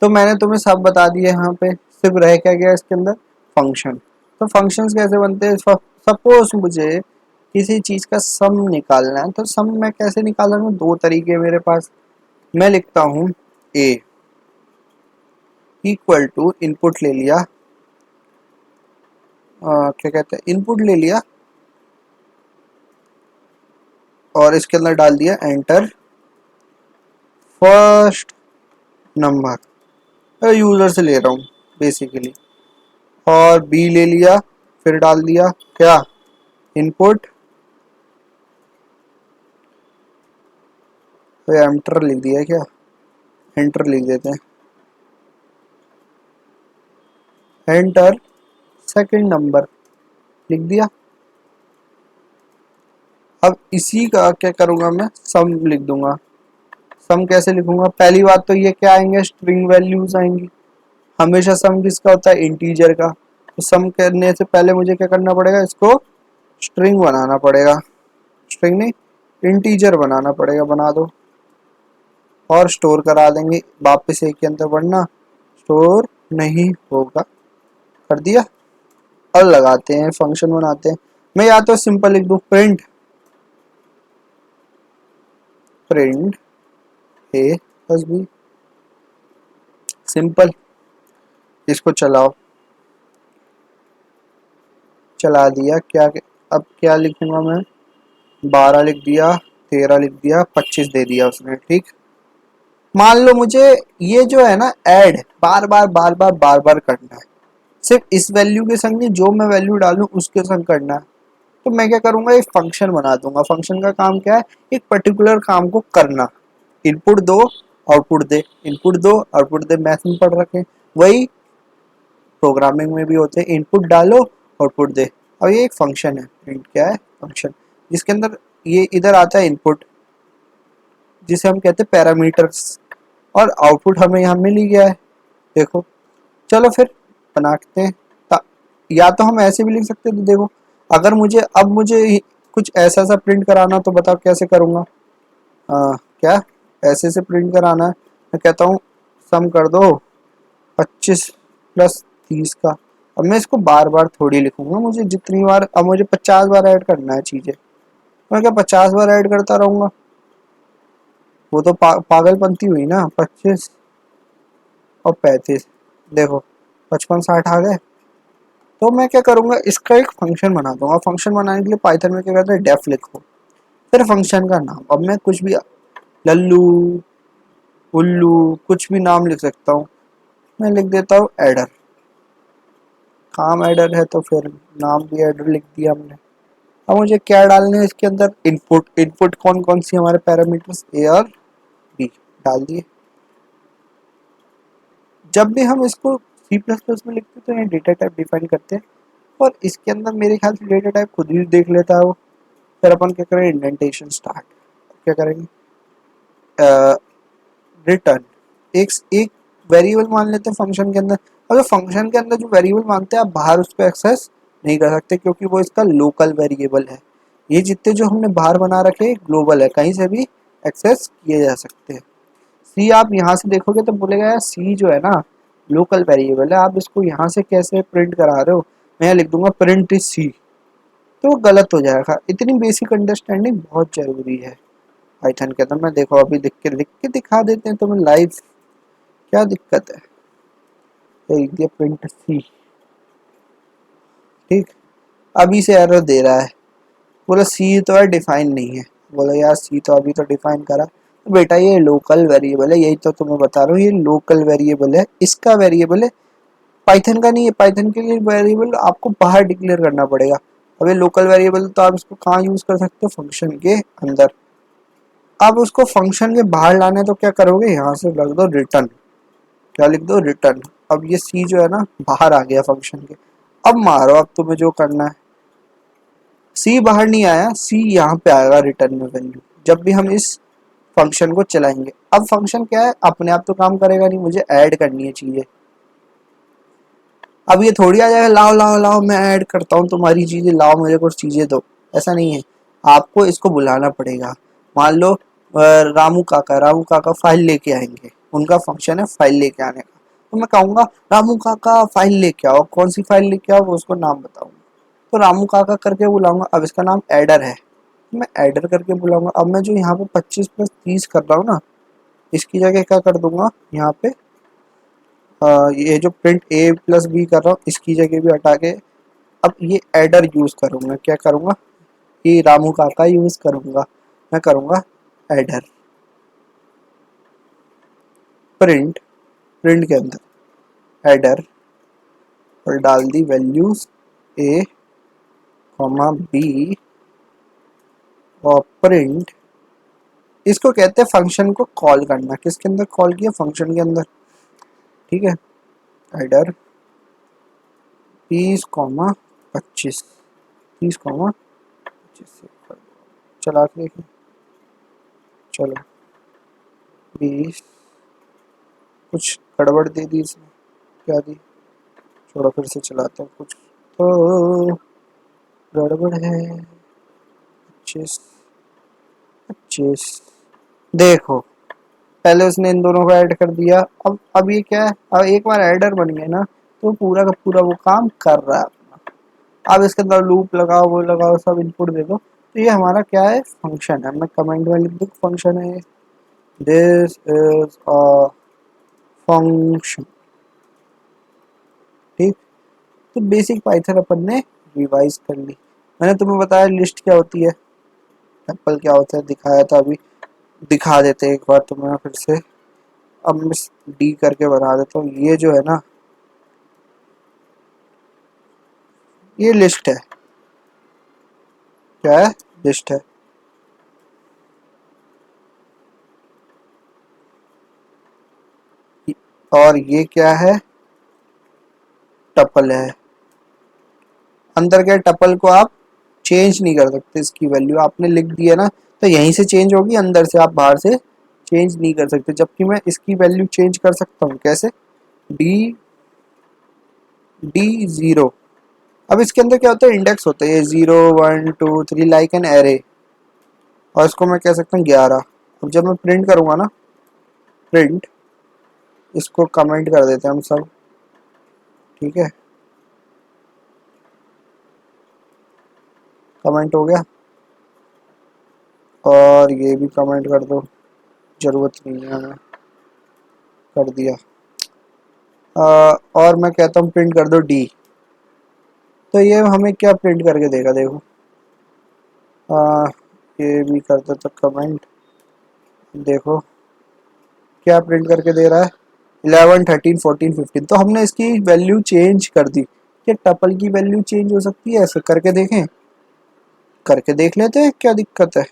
तो मैंने तुम्हें सब बता दिया यहाँ पे, सिर्फ रह क्या गया इसके अंदर, फंक्शन। तो फंक्शंस कैसे बनते हैं? सपोज मुझे किसी चीज़ का सम निकालना है, तो सम मैं कैसे निकाल रहा हूँ? दो तरीके मेरे पास। मैं लिखता हूँ ए इक्वल टू इनपुट ले लिया, क्या कहते हैं, इनपुट ले लिया और इसके अंदर डाल दिया एंटर फर्स्ट नंबर, यूज़र से ले रहा हूँ बेसिकली, और बी ले लिया, फिर डाल दिया क्या, इनपुट, तो एंटर लिख दिया, क्या एंटर लिख देते हैं, एंटर सेकंड नंबर लिख दिया। अब इसी का क्या करूँगा मैं, सम लिख दूंगा। सम कैसे लिखूंगा? पहली बात तो ये क्या आएंगे, स्ट्रिंग वैल्यूज आएंगी। हमेशा सम किसका होता है? इंटीजर का। तो सम करने से पहले मुझे क्या करना पड़ेगा, इसको स्ट्रिंग बनाना पड़ेगा, स्ट्रिंग नहीं इंटीजर बनाना पड़ेगा, बना दो और स्टोर करा देंगे, वापस एक के अंदर बढ़ना, स्टोर नहीं होगा, कर दिया। और लगाते हैं, फंक्शन बनाते हैं। मैं या तो सिंपल लिख दूं प्रिंट, प्रिंट ए प्लस बी, सिंपल। इसको चलाओ, चला दिया। क्या अब क्या लिखूंगा मैं, 12 लिख दिया, 13 लिख दिया, 25 दे दिया उसने, ठीक। मान लो मुझे ये जो है ना ऐड बार बार करना है, सिर्फ इस वैल्यू के संग नहीं, जो मैं वैल्यू डालूं उसके संग करना है। तो मैं क्या करूंगा, एक फंक्शन बना दूंगा। फंक्शन का काम क्या है, एक पर्टिकुलर काम को करना। इनपुट दो आउटपुट दे, इनपुट दो आउटपुट दे, मैथ में पढ़ रखे, वही प्रोग्रामिंग में भी होते हैं, इनपुट डालो आउटपुट दे। और ये एक फंक्शन है, प्रिंट क्या है, फंक्शन, जिसके अंदर ये इधर आता है इनपुट, जिसे हम कहते हैं पैरामीटर्स, और आउटपुट हमें यहाँ मिल ही गया है, देखो। चलो फिर बनाते हैं। या तो हम ऐसे भी लिख सकते हैं, तो देखो अगर मुझे अब मुझे कुछ ऐसा सा प्रिंट कराना, तो बताओ कैसे करूँगा। क्या ऐसे से प्रिंट कराना है? मैं कहता हूँ सम कर दो 25 प्लस 30 का। अब मैं इसको बार बार थोड़ी लिखूंगा, मुझे जितनी बार, अब मुझे 50 बार ऐड करना है चीज़ें, मैं क्या 50 बार ऐड करता रहूँगा? वो तो पागलपंती हुई ना। 25 और 35, देखो 55 60 आ गए। तो मैं क्या करूँगा, इसका एक फंक्शन बना दूंगा। फंक्शन बनाने के लिए पाइथन में क्या करते हैं, डेफ लिखो, फिर फंक्शन का नाम। अब मैं कुछ भी, लल्लू, उल्लू, कुछ भी नाम लिख सकता हूँ। मैं लिख देता हूँ एडर, काम एडर है तो फिर नाम भी एडर लिख दिया हमने। अब मुझे क्या डालने है इसके अंदर, इनपुट। इनपुट कौन कौन सी हमारे पैरामीटर्स, ए और बी डाल दिए। जब भी हम इसको सी प्लस प्लस में लिखते हैं तो ये डेटा टाइप डिफाइन करते हैं, और इसके अंदर मेरे ख्याल से डेटा टाइप खुद ही देख लेता है वो। फिर अपन क्या करेंगे, इंडेंटेशन स्टार्ट, क्या करेंगे, रिटर्न, एक एक वेरिएबल मान लेते हैं फंक्शन के अंदर। और जो फंक्शन के अंदर जो वेरिएबल मानते हैं, आप बाहर उसको एक्सेस नहीं कर सकते, क्योंकि वो इसका लोकल वेरिएबल है। ये जितने जो हमने बाहर बना रखे ग्लोबल है, कहीं से भी एक्सेस किए जा सकते हैं। सी आप यहाँ से देखोगे तो बोलेगा यार सी जो है ना लोकल वेरिएबल है, आप इसको यहाँ से कैसे प्रिंट करा रहे हो। मैं यहाँ लिख दूंगा प्रिंट सी, तो वो गलत हो जाएगा। इतनी बेसिक अंडरस्टैंडिंग बहुत जरूरी है पाइथन के अंदर। मैं देखो अभी लिख के दिखा देते हैं तुम्हें लाइव, क्या दिक्कत है। तो लिख दिया प्रिंट सी, ठीक। अभी से एरर दे रहा है, बोला सी तो है डिफाइन नहीं है। बोला यार सी तो अभी तो डिफाइन करा। तो बेटा ये लोकल वेरिएबल है, यही तो तुम्हें बता रहा हूँ, ये लोकल वेरिएबल है, इसका वेरिएबल है, पाइथन का नहीं है। पाइथन के लिए वेरिएबल आपको बाहर डिक्लेयर करना पड़ेगा। अब ये लोकल वेरिएबल तो आप इसको कहाँ यूज कर सकते हो, फंक्शन के अंदर। अब उसको फंक्शन के बाहर लाने तो क्या करोगे, यहाँ से रख दो रिटर्न, क्या लिख दो, रिटर्न। अब ये सी जो है ना बाहर आ गया फंक्शन के। अब मारो, अब तुम्हें जो करना है, सी बाहर नहीं आया, सी यहाँ पे आएगा रिटर्न में वैल्यू, जब भी हम इस फंक्शन को चलाएंगे। अब फंक्शन क्या है, अपने आप तो काम करेगा नहीं, मुझे ऐड करनी है चीजें। अब ये थोड़ी आ जाएगा लाओ लाओ लाओ मैं ऐड करता हूँ तुम्हारी चीजें, लाओ मुझे कुछ चीजें दो, ऐसा नहीं है। आपको इसको बुलाना पड़ेगा। मान लो रामू काका फाइल लेके आएंगे, उनका फंक्शन है फाइल लेके आने का। तो मैं कहूँगा रामू काका फाइल लेके आओ, कौन सी फाइल लेके आओ वो उसको नाम बताऊंगा। तो रामू काका करके बुलाऊंगा। अब इसका नाम एडर है, मैं एडर करके बुलाऊंगा। अब मैं जो यहाँ पे 25 + 30 कर रहा हूँ ना, इसकी जगह क्या कर दूंगा यहाँ पे ये जो प्रिंट a+b कर रहा हूँ इसकी जगह भी हटा के अब ये एडर यूज करूंगा। क्या करूंगा, ये रामू काका यूज करूंगा। मैं करूंगा एडर प्रिंट, प्रिंट के अंदर एडर और डाल दी वैल्यूज a, b और प्रिंट। इसको कहते हैं फंक्शन को कॉल करना। किसके अंदर कॉल किया, फंक्शन के अंदर। ठीक है, एडर 30, 25, 30, 25 से चला के देखें। चलो 20, कुछ गड़बड़ दे दी इसने, क्या दी, छोड़ो फिर से चलाते हैं। कुछ तो गड़बड़ है। 25, 25 देखो, पहले उसने इन दोनों को ऐड कर दिया। अब ये क्या है, अब एक बार एडर बन गया ना तो पूरा का पूरा वो काम कर रहा है अपना। अब इसके अंदर लूप लगाओ, वो लगाओ, सब इनपुट दे दो। तो ये हमारा क्या है, फंक्शन है। मैं कमेंट में लिख दूँ फंक्शन है, दिस इज अ फंक्शन। ठीक, तो बेसिक पाइथन अपन ने रिवाइज कर ली। मैंने तुम्हें बताया लिस्ट क्या होती है, टप्पल क्या होता है दिखाया था, अभी दिखा देते हैं एक बार तुम्हें फिर से। अब मैं डी करके बना देता हूँ। ये जो है ना, ये लिस्ट है। क्या है, लिस्ट है। और ये क्या है, टपल है। अंदर के टपल को आप चेंज नहीं कर सकते, इसकी वैल्यू आपने लिख दी है ना तो यहीं से चेंज होगी, अंदर से आप बाहर से चेंज नहीं कर सकते। जबकि मैं इसकी वैल्यू चेंज कर सकता हूँ। कैसे, डी D0। अब इसके अंदर क्या होता है, इंडेक्स होता है, ये 0 1 2 3 लाइक एन एरे। और इसको मैं कह सकता हूँ 11। अब जब मैं प्रिंट करूँगा ना, प्रिंट, इसको कमेंट कर देते हैं हम सब। ठीक है, कमेंट हो गया। और ये भी कमेंट कर दो, ज़रूरत नहीं है हमें, कर दिया। और मैं कहता हूँ प्रिंट कर दो डी। तो ये हमें क्या प्रिंट करके देगा, देखो। आ, ये भी कर दो तो कमेंट, देखो क्या प्रिंट करके दे रहा है, 11 13 14 15। तो हमने इसकी वैल्यू चेंज कर दी। क्या टपल की वैल्यू चेंज हो सकती है, ऐसे करके देखें, करके देख लेते हैं क्या दिक्कत है।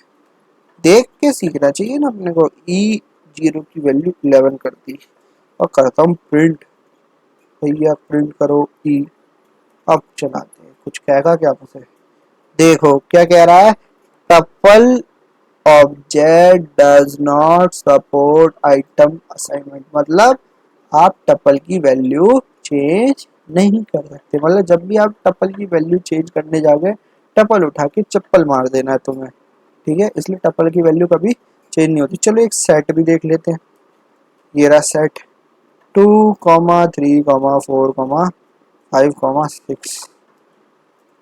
देख के सीखना चाहिए ना अपने को। E0 की वैल्यू 11 कर दी और करता हूँ प्रिंट। भैया प्रिंट करो ई। अब चलाते हैं, कुछ कहेगा क्या मुझे, देखो क्या कह रहा है, tuple object does not support item assignment. मतलब आप टपल की वैल्यू चेंज नहीं कर सकते। मतलब जब भी आप टपल की वैल्यू चेंज करने जाओगे, टपल उठा के चप्पल मार देना है तुम्हें। ठीक है, इसलिए टपल की वैल्यू कभी चेंज नहीं होती। चलो एक सेट भी देख लेते हैं। ये रहा सेट 2 3 4 5 6।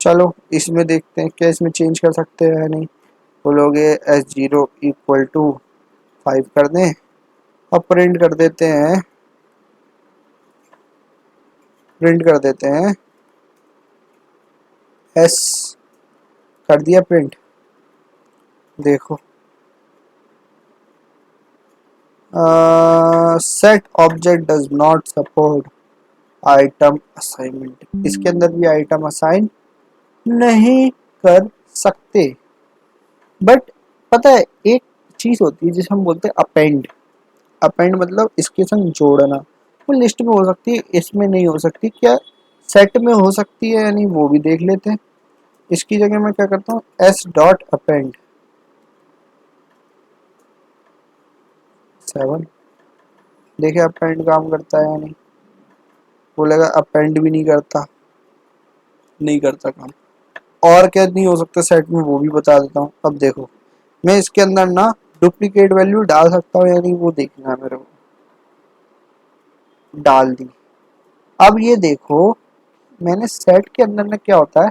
चलो इसमें देखते हैं क्या इसमें चेंज कर सकते हैं या नहीं। बोलोगे S0 = 5 कर दें। अब प्रिंट कर देते हैं, प्रिंट कर देते हैं S, कर दिया प्रिंट। देखो set object does not support item assignment. इसके अंदर भी आइटम असाइन नहीं कर सकते। बट पता है एक चीज होती है जिसे हम बोलते हैं अपेंड। अपेंड मतलब इसके संग जोड़ना। वो लिस्ट में हो सकती है, इसमें नहीं हो सकती। क्या सेट में हो सकती है या नहीं वो भी देख लेते हैं। इसकी जगह मैं क्या करता हूँ, S.append 7। देखिए अपेंड काम करता है या नहीं। बोलेगा अपेंड भी नहीं करता, नहीं करता काम। और क्या नहीं हो सकता सेट में वो भी बता देता हूँ। अब देखो मैं इसके अंदर ना डुप्लीकेट वैल्यू डाल सकता हूँ या नहीं वो देखना है मेरे को। डाल दी। अब ये देखो मैंने सेट के अंदर में क्या होता है,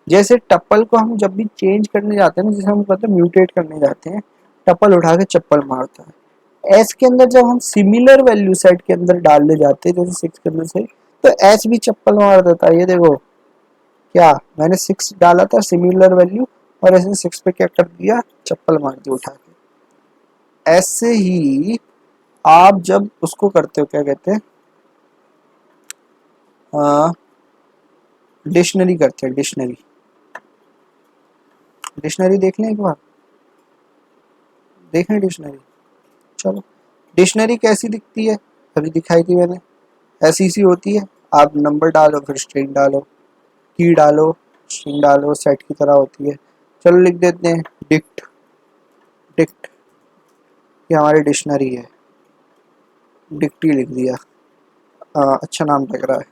जैसे टप्पल को हम जब भी चेंज करने जाते हैं ना, जैसे हम कहते हैं म्यूटेट करने जाते हैं, टप्पल उठा के चप्पल मारता है। एस के अंदर जब हम सिमिलर वैल्यू सेट के अंदर डालने जाते हैं, जैसे 6 के अंदर से, तो एस भी चप्पल मार देता है। ये देखो क्या मैंने 6 डाला था सिमिलर वैल्यू, और ऐसे 6 पे क्या कर दिया, चप्पल मार दी उठा के। ऐसे ही आप जब उसको करते हो, क्या कहते हैं, डिक्शनरी करते हैं, डिक्शनरी। डिक्शनरी देख लें एक बार, देखें डिक्शनरी। चलो, डिक्शनरी कैसी दिखती है, अभी दिखाई थी मैंने, ऐसी सी होती है। आप नंबर डालो, फिर स्ट्रिंग डालो, की डालो, स्ट्रिंग डालो, सेट की तरह होती है। चलो लिख देते हैं डिक्ट। डिक्ट ये हमारी डिक्शनरी है, डिक्टी लिख दिया। अच्छा नाम लग रहा है,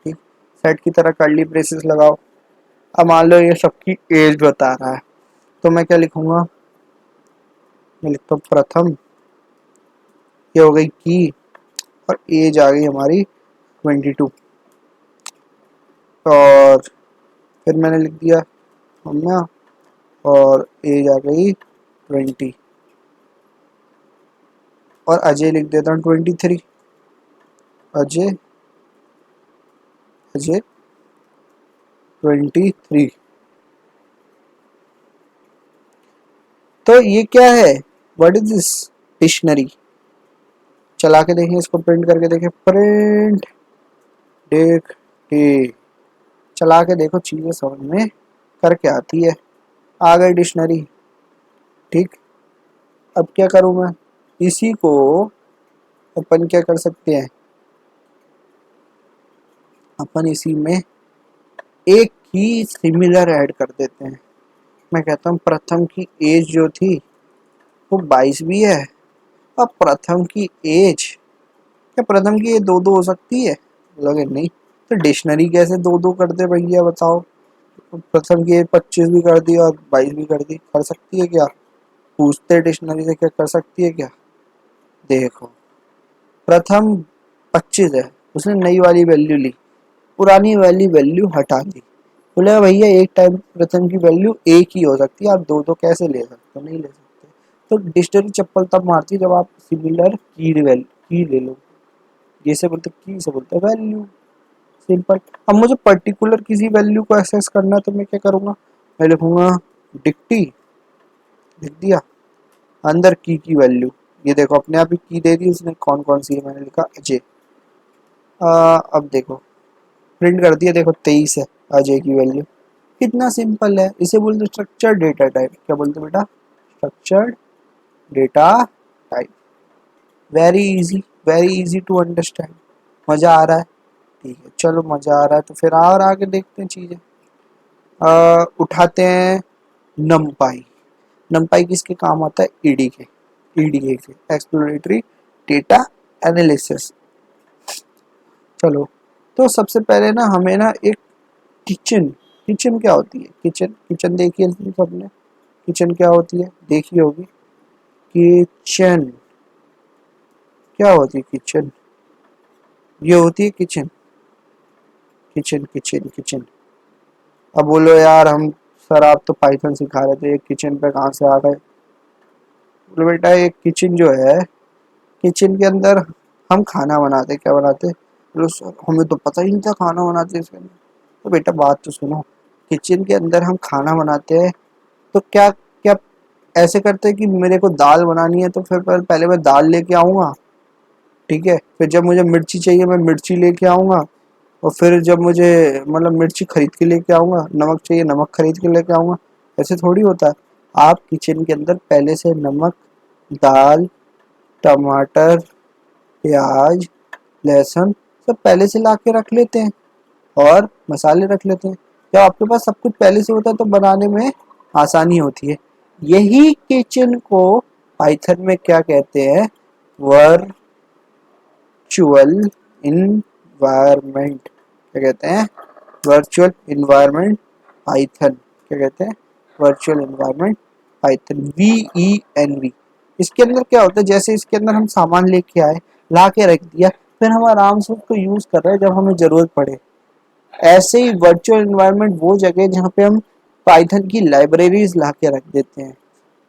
ठीक। सेट की तरह कर्ली ब्रेसेस लगाओ। अब मान लो ये सबकी एज बता रहा है, तो मैं क्या लिखूंगा, मैं लिखता हूँ प्रथम, ये हो गई की, और एज आ गई हमारी 22। और फिर मैंने लिख दिया हमने, और एज आ गई 20, और अजय लिख देता हूँ 23। अजय, अजय 23। तो ये क्या है, व्हाट इज दिस, डिक्शनरी। चला के देखें, इसको प्रिंट करके देखें, प्रिंट देख के चला के देखो, चीजें समझ में करके आती है। आ गई डिक्शनरी, ठीक। अब क्या करूं मैं, इसी को अपन क्या कर सकते हैं, अपन इसी में एक ही सिमिलर ऐड कर देते हैं। मैं कहता हूँ प्रथम की एज जो थी वो 22 भी है, और प्रथम की एज, क्या प्रथम की ये दो दो हो सकती है, लगे नहीं, तो डिक्शनरी कैसे दो दो कर दे भैया बताओ। प्रथम की एज 25 भी कर दी और 22 भी कर दी, कर सकती है क्या, पूछते डिक्शनरी से, क्या कर सकती है क्या। देखो प्रथम 25 है, उसने नई वाली वैल्यू ली, पुरानी वाली वैल्यू हटा दी, बोले भैया एक टाइम प्रथम की वैल्यू एक ही हो सकती है, आप दो दो कैसे ले सकते हो, नहीं ले सकते। तो डिक्शनरी चप्पल तब मारती है जब आप सिमिलर की ले लो, जैसे बोलते की से बोलते वैल्यू, सिंपल। अब मुझे पर्टिकुलर किसी वैल्यू को एक्सेस करना है, तो मैं क्या करूँगा, मैं लिखूंगा डिक्टी, लिख दिया, अंदर की वैल्यू, ये देखो अपने आप ही की दे दी उसने, कौन कौन सी है, मैंने लिखा अजय। अब देखो प्रिंट कर दिया, देखो 23 है अजय की वैल्यू। कितना सिंपल है, इसे बोलते स्ट्रक्चर डेटा टाइप। क्या बोलते बेटा, structured data type. Very easy, very easy to understand. मजा आ रहा है, ठीक है, चलो मजा आ रहा है तो फिर और आगे देखते हैं चीजें। उठाते हैं नमपाई। नमपाई किसके काम आता है, ईडी के, ईडीए के, एक्सप्लोरेटरी डेटा एनालिसिस। चलो, तो सबसे पहले ना हमें ना एक किचन, किचन क्या होती है, किचन, किचन देखी है सबने, किचन क्या होती है देखी होगी। किचन क्या होती है, किचन ये होती है किचन, किचन किचन किचन। अब बोलो यार हम, सर आप तो पाइथन सिखा रहे थे, किचन पे कहाँ से आ गए। बोलो बेटा एक किचन जो है, किचन के अंदर हम खाना बनाते, क्या बनाते, बोलो सर हमें तो पता ही नहीं था खाना बनाते इसके अंदर। तो बेटा बात तो सुनो, किचन के अंदर हम खाना बनाते हैं, तो क्या क्या ऐसे करते हैं कि मेरे को दाल बनानी है तो फिर पहले मैं दाल लेके आऊँगा, ठीक है, फिर जब मुझे मिर्ची चाहिए मैं मिर्ची लेके आऊँगा, और फिर जब मुझे मतलब मिर्ची खरीद के लेके आऊँगा, नमक चाहिए नमक खरीद के लेके आऊँगा। ऐसे थोड़ी होता है, आप किचन के अंदर पहले से नमक, दाल, टमाटर, प्याज, लहसुन सब पहले से ला के रख लेते हैं, और मसाले रख लेते हैं। जब आपके पास सब कुछ पहले से होता है तो बनाने में आसानी होती है। यही किचन को पाइथन में क्या कहते हैं, वर्चुअल इन्वायरमेंट। क्या कहते हैं, वर्चुअल इन्वायरमेंट पाइथन। क्या कहते हैं, वर्चुअल इन्वायरमेंट पाइथन, VENV। इसके अंदर क्या होता है, जैसे इसके अंदर हम सामान लेके आए, ला के रख दिया, फिर हम आराम से उसको यूज कर रहे हैं जब हमें जरूरत पड़े। ऐसे ही वर्चुअल एनवायरनमेंट वो जगह है जहाँ पे हम पाइथन की लाइब्रेरीज ला के रख देते हैं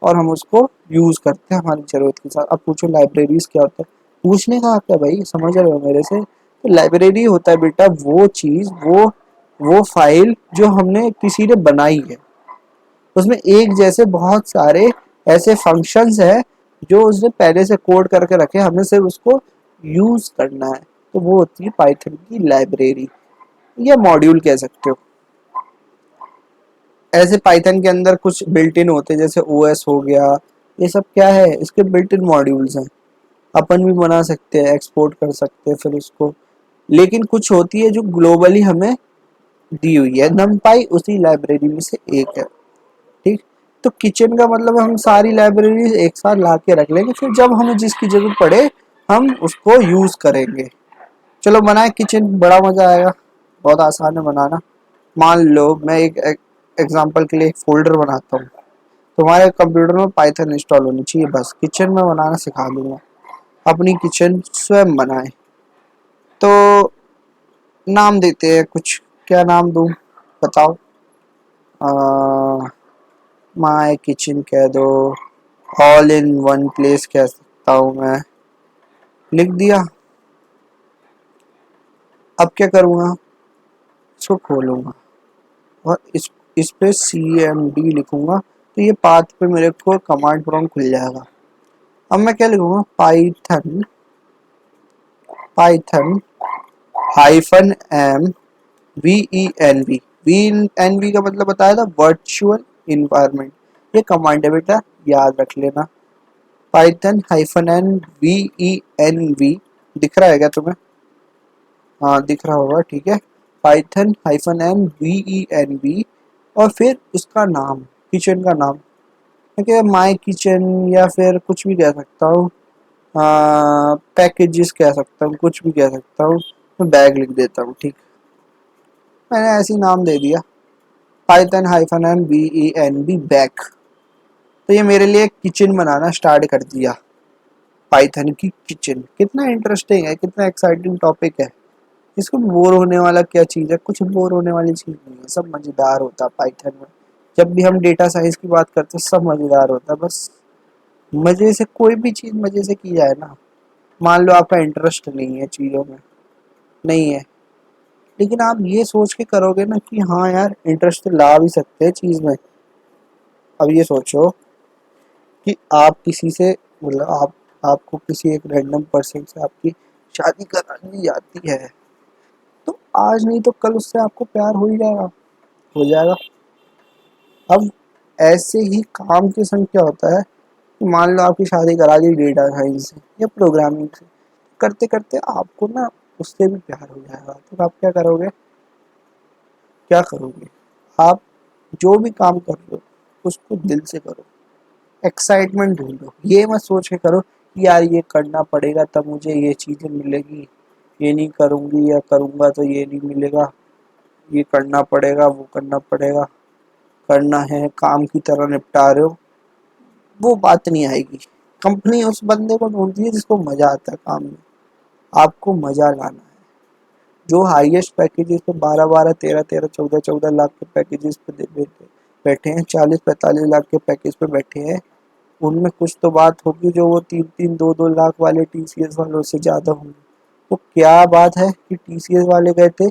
और हम उसको यूज करते हैं हमारी जरूरत के साथ। अब पूछो लाइब्रेरीज क्या होता है, पूछने का हक है भाई, समझ रहे हो मेरे से। तो लाइब्रेरी होता है बेटा वो चीज, वो फाइल जो हमने किसी ने बनाई है, उसमें एक जैसे बहुत सारे ऐसे फंक्शंस है जो उसने पहले से कोड करके रखे, हमें सिर्फ उसको यूज करना है। तो वो होती है पाइथन की लाइब्रेरी या मॉड्यूल कह सकते हो। ऐसे पाइथन के अंदर कुछ बिल्ट इन होते हैं जैसे ओएस हो गया, ये सब क्या है, इसके बिल्ट इन मॉड्यूल्स हैं। अपन भी बना सकते हैं, एक्सपोर्ट कर सकते हैं फिर उसको। लेकिन कुछ होती है जो ग्लोबली हमें दी हुई है, नमपाई उसी लाइब्रेरी में से एक है। ठीक। तो किचन का मतलब हम सारी लाइब्रेरी एक साथ ला के रख लेंगे, फिर जब हमें जिसकी जरूरत पड़े हम उसको यूज करेंगे। चलो बनाए किचन, बड़ा मजा आएगा, बहुत आसान है बनाना। मान लो मैं एक एग्जांपल के लिए एक फोल्डर बनाता हूँ, तुम्हारे कंप्यूटर में पाइथन इंस्टॉल होनी चाहिए, बस किचन में बनाना सिखा दूंगा। अपनी किचन स्वयं बनाए। तो नाम देते हैं कुछ, क्या नाम दूं बताओ। माय किचन कह दो, ऑल इन वन प्लेस कह सकता हूँ मैं। लिख दिया। अब क्या करूँगा, इसको खोलूंगा और इस पे cmd लिखूंगा, तो ये पाथ पे मेरे को कमांड प्रॉम्प्ट खुल जाएगा। अब मैं क्या लिखूंगा, Python Python hyphen M V E N V, V N V का मतलब बताया था वर्चुअल इन्वायरमेंट। ये कमांड है बेटा, याद रख लेना। Python hyphen N V E N V, दिख रहा है क्या तुम्हें? हाँ दिख रहा होगा, ठीक है। Python hyphen N V E N V, और फिर उसका नाम, किचन का नाम, ठीक है, माई किचन या फिर कुछ भी कह सकता हूँ, पैकेजेस कह सकता हूँ, कुछ भी कह सकता हूँ। मैं बैग लिख देता हूँ, ठीक। मैंने ऐसे ही नाम दे दिया, Python hyphen N B E N B bag. तो ये मेरे लिए किचन बनाना स्टार्ट कर दिया, पाइथन की किचन। कितना इंटरेस्टिंग है, कितना एक्साइटिंग टॉपिक है। इसको बोर होने वाला क्या चीज़ है, कुछ बोर होने वाली चीज़ नहीं है, सब मज़ेदार होता है पाइथन में। जब भी हम डेटा साइंस की बात करते हैं सब मज़ेदार होता है, बस मज़े से कोई भी चीज़ मज़े से की जाए ना। मान लो आपका इंटरेस्ट नहीं है चीज़ों में, नहीं है, लेकिन आप ये सोच के करोगे ना कि हाँ यार इंटरेस्ट तो ला भी सकते हैं चीज़ में। अब ये सोचो कि आप किसी से, मतलब आपको किसी एक रैंडम पर्सन से आपकी शादी करा दी जाती है, तो आज नहीं तो कल उससे आपको प्यार हो ही जाएगा, हो जाएगा। अब ऐसे ही काम के संग क्या होता है कि मान लो आपकी शादी करा दी डेटा साइंस से या प्रोग्रामिंग से, करते करते आपको ना उससे भी प्यार हो जाएगा। तो आप क्या करोगे, क्या करोगे, आप जो भी काम कर रहे हो उसको दिल से करो, एक्साइटमेंट ढूंढो। ये मत सोच के करो कि यार ये करना पड़ेगा तब मुझे ये चीज़ें मिलेगी, ये नहीं करूँगी या करूँगा तो ये नहीं मिलेगा, ये करना पड़ेगा वो करना पड़ेगा। करना है, काम की तरह निपटा रहे हो, वो बात नहीं आएगी। कंपनी उस बंदे को ढूंढती है जिसको मजा आता है काम में। आपको मजा लाना है। जो हाईएस्ट पैकेजेस पे 12-12, 13-13, 14-14 लाख के पैकेजेस पे बैठे हैं, 40-45 लाख के पैकेज पे बैठे हैं, उनमें कुछ तो बात होगी जो वो 3-3, 2-2 लाख वाले टीसीएस वालों से ज़्यादा होंगे। तो क्या बात है कि टीसीएस वाले गए थे,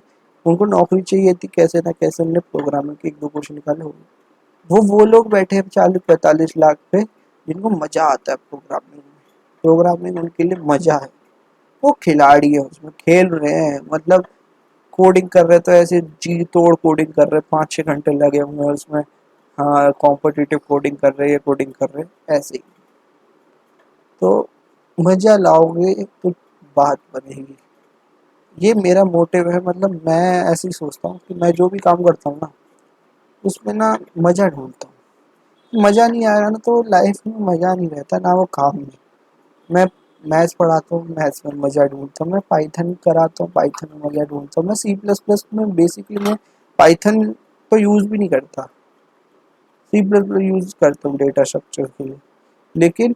उनको नौकरी चाहिए थी, कैसे ना कैसे उन्होंने प्रोग्रामिंग के 1-2 क्वेश्चन निकाले होंगे। वो लोग बैठे हैं 40-45 लाख पे, जिनको मजा आता है प्रोग्रामिंग में। प्रोग्रामिंग उनके लिए मजा है, वो खिलाड़ी है, उसमें खेल रहे हैं, मतलब कोडिंग कर रहे हैं तो ऐसे जी तोड़ कोडिंग कर रहे हैं, 5-6 घंटे लगे हुए हैं उसमें। हाँ कॉम्पिटिटिव कोडिंग कर रहे हैं, ये कोडिंग कर रहे हैं, ऐसे ही। तो मजा लाओगे तो बात बनेगी। ये मेरा मोटिव है, मतलब मैं ऐसे ही सोचता हूँ कि मैं जो भी काम करता हूँ ना उसमें ना मजा ढूंढता हूँ। मजा नहीं आएगा ना तो लाइफ में मजा नहीं रहता, ना वो काम में। मैं मैथ्स पढ़ाता हूँ, मैथ्स में मजा ढूंढता हूँ। मैं पाइथन कराता हूँ, पाइथन में मजा ढूंढता हूँ। मैं सी प्लस प्लस में बेसिकली मैं पाइथन तो यूज़ भी नहीं करता, सी प्लस प्लस यूज़ करता हूँ डेटा स्ट्रक्चर के लिए। लेकिन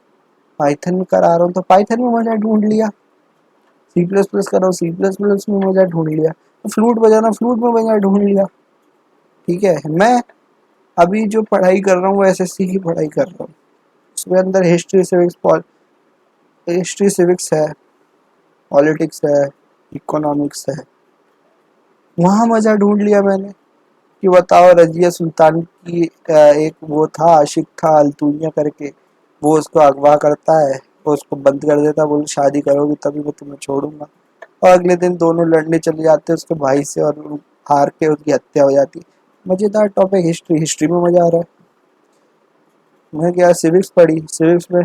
पाइथन में करा रहा हूँ तो पाइथन में मजा ढूंढ लिया। C++ करो, C++ में मजा ढूंढ लिया, फ्लूट बजाना, फ्लूट में मजा ढूंढ लिया। ठीक है, मैं अभी जो पढ़ाई कर रहा हूँ वो SSC की पढ़ाई कर रहा हूँ, उसमें अंदर हिस्ट्री सिविक्स है, पॉलिटिक्स है, इकोनॉमिक्स है। वहाँ मजा ढूंढ लिया मैंने कि बताओ, रजिया सुल्तान की एक वो था, आशिक था अल्तुनिया करके, वो उसको अगवा करता है, वो उसको बंद कर देता, बोले शादी करोगी तभी मैं तुम्हें छोड़ूंगा। और अगले दिन दोनों लड़ने चले जाते हैं उसके भाई से, और हार के उसकी हत्या हो जाती है। मजेदार टॉपिक हिस्ट्री, हिस्ट्री में मजा आ रहा है। मैं क्या सिविक्स पढ़ी, सिविक्स में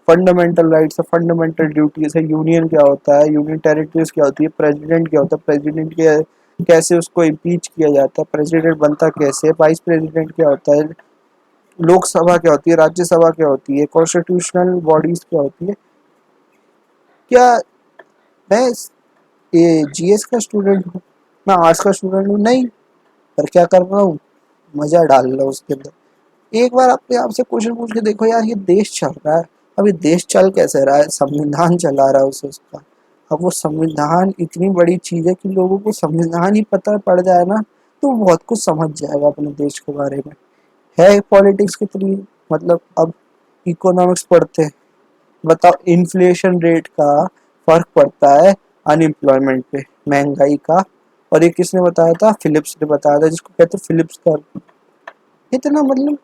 फंडामेंटल राइट्स है, फंडामेंटल ड्यूटीज है, यूनियन क्या होता है, यूनियन टेरिटरीज क्या होती है, प्रेसिडेंट क्या होता है, प्रेसिडेंट के कैसे उसको इम्पीच किया जाता है, प्रेसिडेंट बनता कैसे है, वाइस प्रेसिडेंट क्या होता है, लोकसभा क्या होती है, राज्यसभा क्या होती है, कॉन्स्टिट्यूशनल बॉडीज क्या होती है। क्या मैं ये GS का स्टूडेंट हूँ, मैं आर्ट्स का स्टूडेंट हूँ? नहीं। पर क्या कर रहा हूँ, मजा डाल रहा हूँ उसके अंदर। एक बार अपने आप से क्वेश्चन पूछ के देखो यार, ये देश चल रहा है, अभी देश चल कैसे रहा है, संविधान चला रहा है उसे उसका। अब वो संविधान इतनी बड़ी चीज है कि लोगों को संविधान ही पता पड़ जाए ना, तो बहुत कुछ समझ जाएगा अपने देश के बारे में। है पॉलिटिक्स कितनी, मतलब अब इकोनॉमिक्स पढ़ते हैं, बताओ इन्फ्लेशन रेट का फर्क पड़ता है अनएम्प्लॉयमेंट पे, महंगाई का। और ये किसने बताया था, फिलिप्स ने बताया था, जिसको कहते हैं फिलिप्स का। इतना मतलब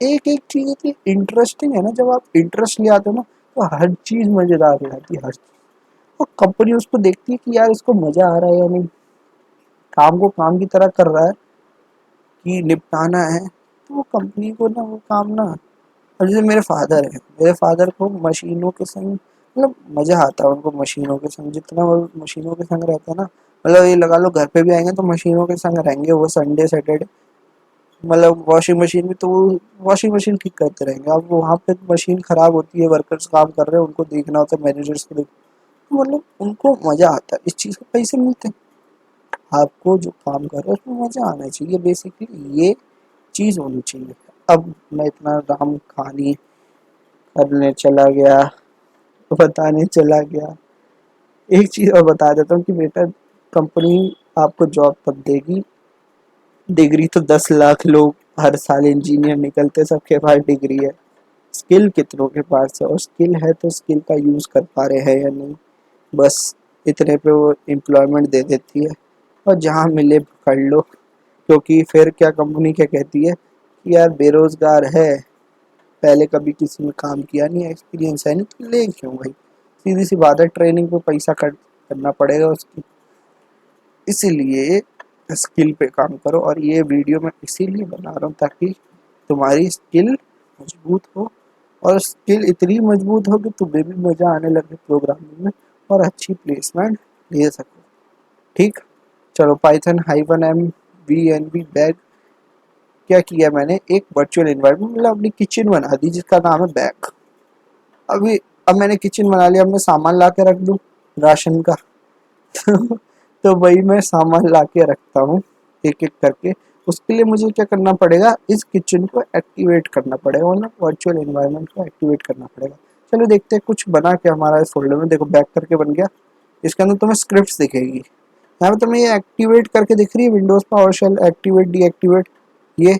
एक एक चीज इतनी इंटरेस्टिंग है ना, जब आप इंटरेस्ट ले आते हो ना, तो हर चीज मजेदार हो जाती है, हर चीज। और कंपनी उसको देखती है कि यार इसको मजा आ रहा है या नहीं, काम को काम की तरह कर रहा है कि निपटाना है, तो वो कंपनी को ना वो काम ना। और जैसे मेरे फादर है, मेरे फादर को मशीनों के संग मतलब मजा आता है उनको, मशीनों के संग जितना वो मशीनों के संग रहता है ना, मतलब ये लगा लो घर पे भी आएंगे तो मशीनों के संग रहेंगे वो, संडे सैटरडे। मतलब वॉशिंग मशीन भी तो वो वॉशिंग मशीन ठीक करते रहेंगे, अब वहाँ पे मशीन खराब होती है, वर्कर्स काम कर रहे हैं, उनको देखना होता है, मैनेजर्स को तो मतलब उनको मजा आता है, इस चीज़ के पैसे मिलते हैं। आपको जो काम कर रहे हो उसमें मजा आना चाहिए, बेसिकली ये चीज़ होनी चाहिए। अब मैं इतना राम कहानी करने चला गया, बताने चला गया। एक चीज़ और बता देता हूँ कि बेटा, कंपनी आपको जॉब तब देगी, डिग्री तो 10 लाख लोग हर साल इंजीनियर निकलते, सबके पास डिग्री है, स्किल कितनों के पास है, और स्किल है तो स्किल का यूज़ कर पा रहे हैं या नहीं, बस इतने पे वो एम्प्लॉयमेंट दे देती है। और जहाँ मिले पकड़ लो, क्योंकि फिर क्या कंपनी क्या कहती है कि यार बेरोजगार है, पहले कभी किसी में काम किया नहीं, एक्सपीरियंस है नहीं, तो ले क्यों भाई। सीधी सी बात है, ट्रेनिंग पे पैसा कट करना पड़ेगा उसकी। इसीलिए स्किल पे काम करो, और ये वीडियो मैं इसीलिए बना रहा हूँ ताकि तुम्हारी स्किल मजबूत हो, और स्किल इतनी मजबूत हो कि तुम्हें भी मज़ा आने लगे प्रोग्रामिंग में, और अच्छी प्लेसमेंट ले सको। ठीक, चलो Python hyphen M V N B bag क्या किया मैंने, एक वर्चुअल इन्वायरमेंट मतलब अपनी किचन बना दी जिसका नाम है बैग। अभी अब मैंने किचन बना लिया, अब मैं सामान ला के रख दूँ राशन का तो वही मैं सामान ला के रखता हूँ एक एक करके। उसके लिए मुझे क्या करना पड़ेगा, इस किचन को एक्टिवेट करना पड़ेगा, मतलब वर्चुअल एनवायरनमेंट को एक्टिवेट करना पड़ेगा। चलो देखते हैं कुछ बना क्या हमारा इस फोल्डर में। देखो बैक करके बन गया, इसके अंदर तुम्हें स्क्रिप्ट दिखेगी, यहाँ पे तुम्हें ये एक्टिवेट करके दिख रही है, Windows PowerShell activate deactivate. ये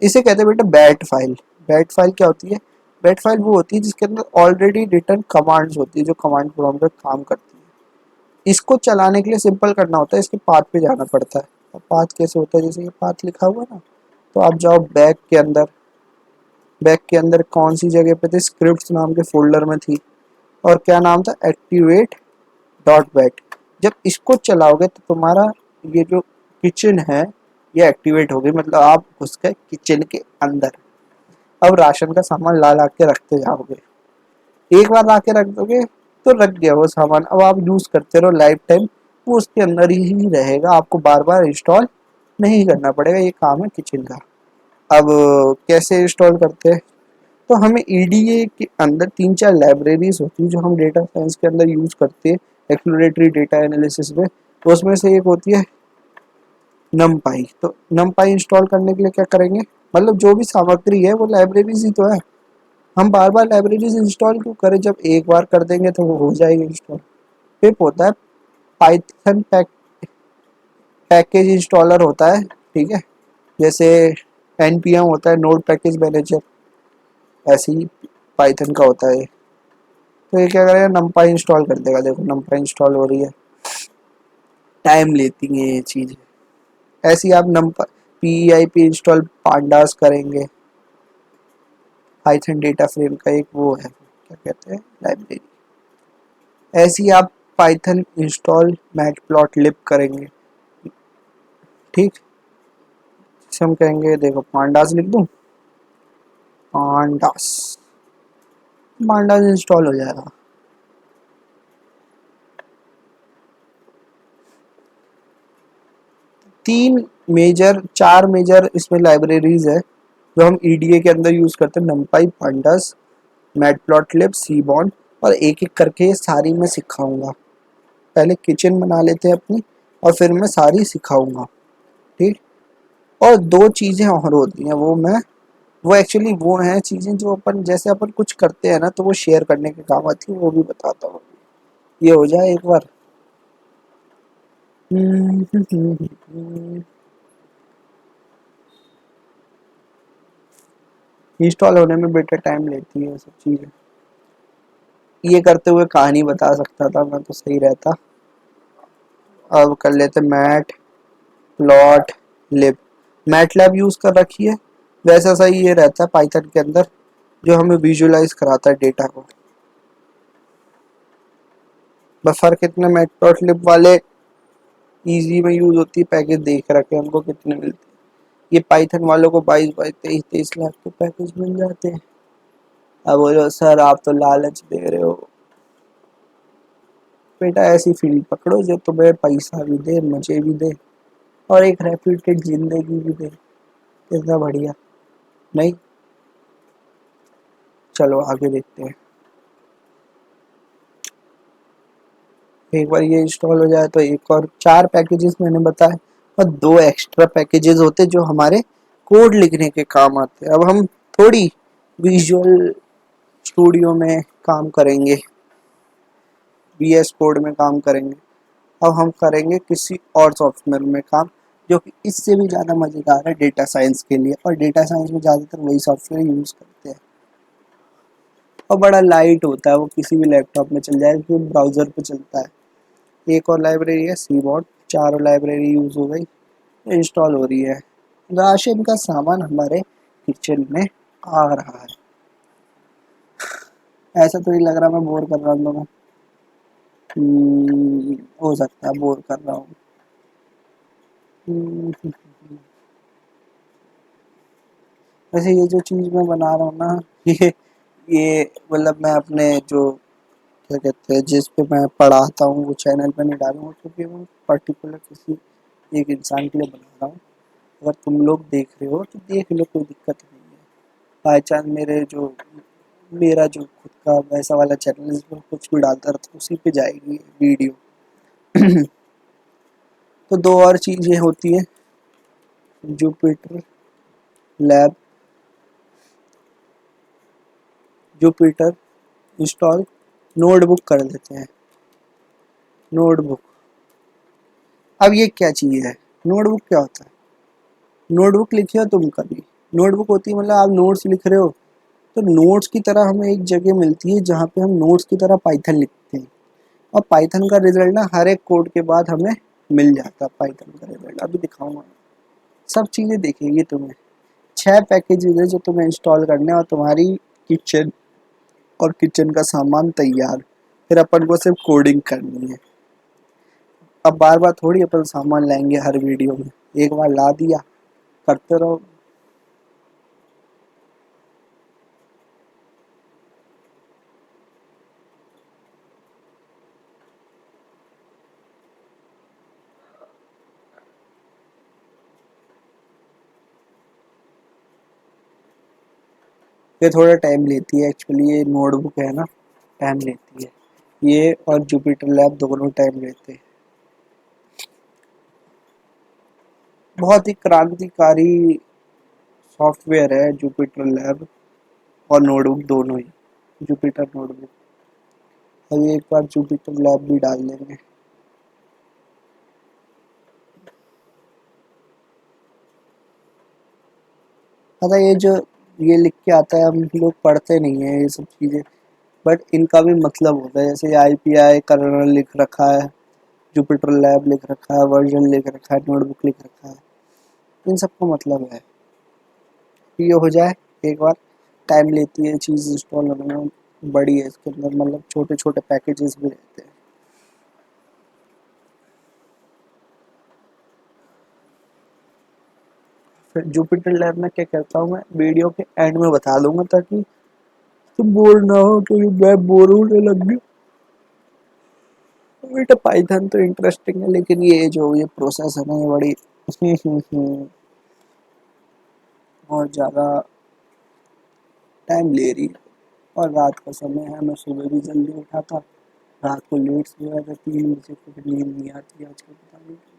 इसे कहते हैं बेटा बैट फाइल। बैट फाइल क्या होती है, बैट फाइल वो होती है जिसके अंदर ऑलरेडी रिटर्न कमांड्स होती है, जो कमांड प्रॉम्प्ट पे काम करती है। इसको चलाने के लिए सिंपल करना होता है, इसके पाथ पे जाना पड़ता है। और पाथ कैसे होता है, जैसे ये पाथ लिखा हुआ है ना, तो आप जाओ बैक के अंदर, बैक के अंदर कौन सी जगह पे थे, स्क्रिप्ट्स नाम के फोल्डर में थी, और क्या नाम था, एक्टिवेट डॉट बैट। जब इसको चलाओगे तो तुम्हारा ये जो किचन है ये एक्टिवेट होगी, मतलब आप घुस गए किचन के अंदर। अब राशन का सामान ला ला के रखते जाओगे, एक बार ला के रख दोगे तो रख गया वो सामान, अब आप यूज करते रहो लाइफ टाइम, वो उसके अंदर ही रहेगा, आपको बार बार इंस्टॉल नहीं करना पड़ेगा। ये काम है किचन का। अब कैसे इंस्टॉल करते हैं, तो हमें ईडीए के अंदर 3-4 लाइब्रेरीज होती है जो हम डेटा साइंस के अंदर यूज करते हैं एक्सप्लोरेटरी डेटा एनालिसिस में। तो उसमें से एक होती है नमपाई। तो नमपाई इंस्टॉल करने के लिए क्या करेंगे, मतलब जो भी सामग्री है वो लाइब्रेरीज ही तो है, हम बार बार लाइब्रेरीज इंस्टॉल क्यों करें, जब एक बार कर देंगे तो वो हो जाएगी इंस्टॉल। पिप होता है पाइथन पैकेज इंस्टॉलर होता है, ठीक है। जैसे npm होता है नोड पैकेज मैनेजर, ऐसे ही पाइथन का होता है। तो ये क्या करेगा, numpy इंस्टॉल कर देगा। देखो numpy इंस्टॉल हो रही है, टाइम लेती है ये चीज़। ऐसे ही आप numpy pip इंस्टॉल पांडास करेंगे। पाइथन डेटा फ्रेम का एक वो है, क्या कहते हैं, लाइब्रेरी। ऐसे ही आप पाइथन इंस्टॉल मैटप्लॉटलिब करेंगे, ठीक। इसे हम कहेंगे, देखो पांडास लिख दूं, पांडास, पांडास इंस्टॉल हो जाएगा। चार मेजर इसमें लाइब्रेरीज है जो हम ईडीए के अंदर यूज करते हैं, numpy, pandas, मैटप्लॉटलिब, सीबॉन, और एक एक करके ये सारी मैं सिखाऊंगा। पहले किचन बना लेते हैं अपनी, और फिर मैं सारी सिखाऊंगा, ठीक। और दो चीज़ें और होती हैं, वो एक्चुअली वो हैं चीज़ें जो अपन, जैसे अपन कुछ करते हैं ना तो वो शेयर करने के काम आती है, वो भी बताता हूँ। ये हो जाए एक बार। इंस्टॉल होने में बेटर टाइम लेती है सब चीज़ें। ये करते हुए कहानी बता सकता था मैं तो सही रहता। अब कर लेते मैट प्लॉट लिब। मैट लैब यूज़ कर रखी है, वैसा सही ये रहता है पाइथन के अंदर, जो हमें विजुअलाइज कराता है डेटा को। बस फर्क इतना, मैट प्लॉट लिब वाले इजी में यूज होती है, पैकेज देख रखे हैं हमको कितने मिलते हैं। ये पाइथन वालों को 22-23 लाख के पैकेज मिल जाते हैं। अब बोलो सर आप तो लालच दे रहे हो। बेटा ऐसी फील्ड पकड़ो जो तुम्हें पैसा भी दे, मजे भी दे, और एक रेप्यूटेड जिंदगी भी दे। कितना बढ़िया, नहीं? चलो आगे देखते हैं। एक बार ये इंस्टॉल हो जाए तो एक और 4 पैकेजेस मैंने बताए, और 2 एक्स्ट्रा पैकेजेस होते जो हमारे कोड लिखने के काम आते हैं। अब हम थोड़ी विजुअल स्टूडियो में काम करेंगे, VS कोड में काम करेंगे। अब हम करेंगे किसी और सॉफ्टवेयर में काम, जो कि इससे भी ज़्यादा मज़ेदार है डेटा साइंस के लिए, और डेटा साइंस में ज़्यादातर वही सॉफ्टवेयर यूज़ करते हैं, और बड़ा लाइट होता है, वो किसी भी लैपटॉप में चल जाएगा क्योंकि ब्राउज़र पे चलता है। एक और लाइब्रेरी है सीबॉट। चारों लाइब्रेरी यूज़ हो गई, इंस्टॉल हो रही है। राशन का सामान हमारे किचन में आ रहा है। ऐसा तो नहीं लग रहा मैं बोर कर रहा हूँ तुम्हें? हो सकता है बोर कर रहा हूँ। हम्म, वैसे ये जो चीज़ मैं बना रहा हूँ ना, ये ये मतलब मैं अपने जो, क्या कहते हैं, जिस पे मैं पढ़ाता हूँ वो चैनल पे नहीं डालूंगा, क्योंकि मैं पर्टिकुलर किसी एक इंसान के लिए बना रहा हूँ। अगर तुम लोग देख रहे हो तो देख लो, कोई दिक्कत नहीं है। बाई चांस मेरा जो खुद का वैसा वाला चैनल है जिसमें कुछ भी डालता रहता हूँ, उसी पे जाएगी वीडियो। तो दो और चीज़ें होती हैं, Jupiter lab, Jupiter install, notebook कर लेते हैं। नोटबुक, अब ये क्या चीज़ है? नोटबुक क्या होता है? नोटबुक लिखे हो तुम कभी? नोटबुक होती है मतलब आप नोट्स लिख रहे हो, तो नोट्स की तरह हमें एक जगह मिलती है जहाँ पे हम नोट्स की तरह पाइथन लिखते हैं, और पाइथन का रिजल्ट ना हर एक कोड के बाद हमें मिल जाता है। पाइथन का रिजल्ट अभी दिखाऊंगा, सब चीज़ें देखेंगे तुम्हें। 6 पैकेजेस है जो तुम्हें इंस्टॉल करने, और तुम्हारी किचन और किचन का सामान तैयार। फिर अपन को सिर्फ कोडिंग करनी है। अब बार बार थोड़ी अपन सामान लाएंगे हर वीडियो में, एक बार ला दिया, करते रहो। ये थोड़ा टाइम लेती है एक्चुअली, ये नोटबुक है ना, टाइम लेती है। ये और जुपिटर लैब दोनों टाइम लेते हैं। बहुत ही क्रांतिकारी सॉफ्टवेयर है जुपिटर लैब, और नोटबुक दोनों ही, जुपिटर नोटबुक। अभी एक बार जुपिटर लैब भी डाल देंगे। पता ये जो ये लिख के आता है, हम लोग पढ़ते नहीं है ये सब चीज़ें, बट इनका भी मतलब होता है। जैसे IPI कर्नल लिख रखा है, जुपिटर लैब लिख रखा है, वर्जन लिख रखा है, नोटबुक लिख रखा है, इन सबका मतलब है कि ये हो जाए एक बार। टाइम लेती है चीज़ इंस्टॉल होने में, बड़ी है इसके अंदर, मतलब छोटे छोटे पैकेजेस भी रहते हैं। फिर जुपिटर लैब में क्या करता हूँ मैं, वीडियो के एंड में बता दूंगा ताकि तुम बोर ना हो, क्योंकि मैं बोर होने लग गया। बेटा पाइथन तो इंटरेस्टिंग है, लेकिन ये जो ये प्रोसेस है ना, ये बड़ी बहुत ज़्यादा टाइम ले रही है। और रात का समय है, मैं सुबह भी जल्दी उठा था, रात को लेट सो गया था 3 बजे, को फिर नींद नहीं आती आजकल, पता नहीं क्यों।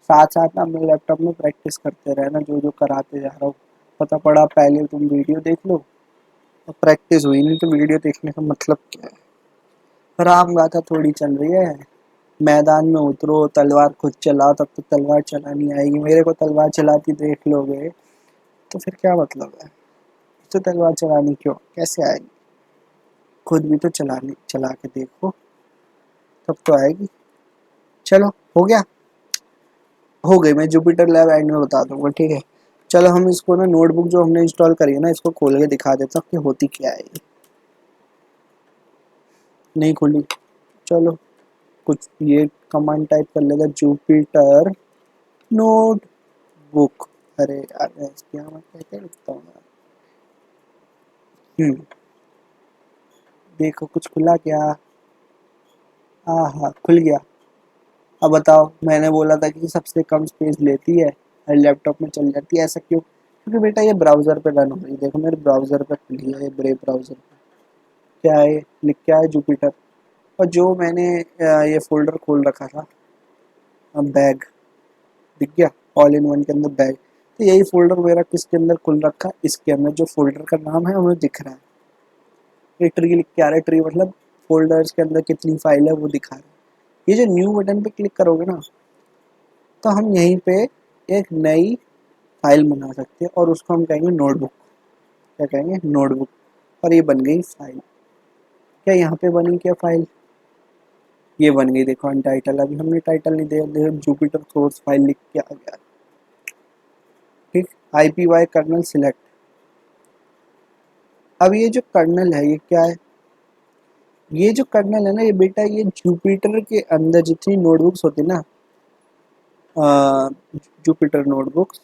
साथ साथ ना अपने लैपटॉप में प्रैक्टिस करते रहे ना, जो जो कराते जा रहा हूँ। पता पड़ा पहले तुम वीडियो देख लो, और प्रैक्टिस हुई नहीं तो वीडियो देखने का मतलब क्या है। राम गाथा थोड़ी चल रही है। मैदान में उतरो, तलवार खुद चलाओ, तब तो तलवार चलानी आएगी। मेरे को तलवार चलाती देख लोगे तो फिर क्या मतलब है। तो तलवार चलानी क्यों, कैसे आएगी। खुद भी तो चलानी, चला के देखो तब तो आएगी। चलो हो गया, हो गई। मैं जुपिटर लैब एंड में बता दूंगा, ठीक है। चलो हम इसको ना, नोटबुक जो हमने इंस्टॉल करी है ना, इसको खोल के दिखा देता हूँ कि होती क्या है ये। नहीं खुली, चलो कुछ ये कमांड टाइप कर लेगा, जुपिटर नोटबुक। अरे यार मैं इसके यहाँ मैं कैसे लिखता हूँ यार। देखो कुछ खुला क्या। हाँ हाँ खुल गया। अब बताओ, मैंने बोला था कि सबसे कम स्पेस लेती है और लैपटॉप में चल जाती है, ऐसा क्यों। क्योंकि बेटा ये ब्राउज़र पे रन हो रही है। देखो मेरे ब्राउज़र पे खुली है, ब्रेव ब्राउज़र पे। क्या है लिख, क्या है, जुपिटर। और जो मैंने ये फोल्डर खोल रखा था, बैग दिख गया, ऑल इन वन के अंदर बैग। तो यही फोल्डर मेरा किसके अंदर खुल रखा है, इसके अंदर। जो फोल्डर का नाम है हमें दिख रहा है, ये ट्री लिख के आ रहा है। ट्री मतलब फोल्डर्स के अंदर कितनी फाइल है वो दिखा रहा है। ये जो न्यू बटन पे क्लिक करोगे ना, तो हम यहीं पे एक नई फाइल बना सकते हैं, और उसको हम कहेंगे नोटबुक। क्या कहेंगे, नोटबुक। और ये बन गई फाइल। क्या यहाँ पे बनी क्या फाइल, ये बन गई। देखो अनटाइटल, अभी हमने टाइटल नहीं दिया, देखो जुपिटर सोर्स फाइल लिख के आ गया। ठीक, IPY कर्नल सिलेक्ट। अब ये जो कर्नल है ये क्या है, ये जो कर्नल है ना, ये बेटा ये जुपिटर के अंदर जितनी नोटबुक्स होती है ना, जुपिटर नोटबुक्स,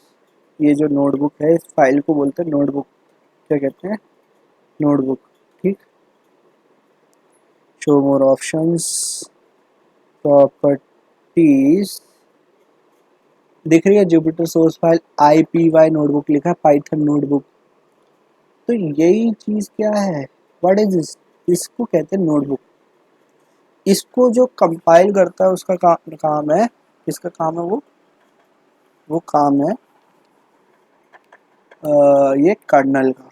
ये जो नोटबुक है इस फाइल को बोलते हैं नोटबुक। क्या कहते हैं, नोटबुक। ठीक, शो मोर ऑप्शंस, प्रॉपर्टीज, दिख रही है Jupiter source file IPY notebook लिखा है, पाइथन नोटबुक। तो यही चीज क्या है, व्हाट इज दिस, इसको कहते हैं नोटबुक। इसको जो कंपाइल करता है उसका काम है, किसका काम है वो काम है ये कर्नल का,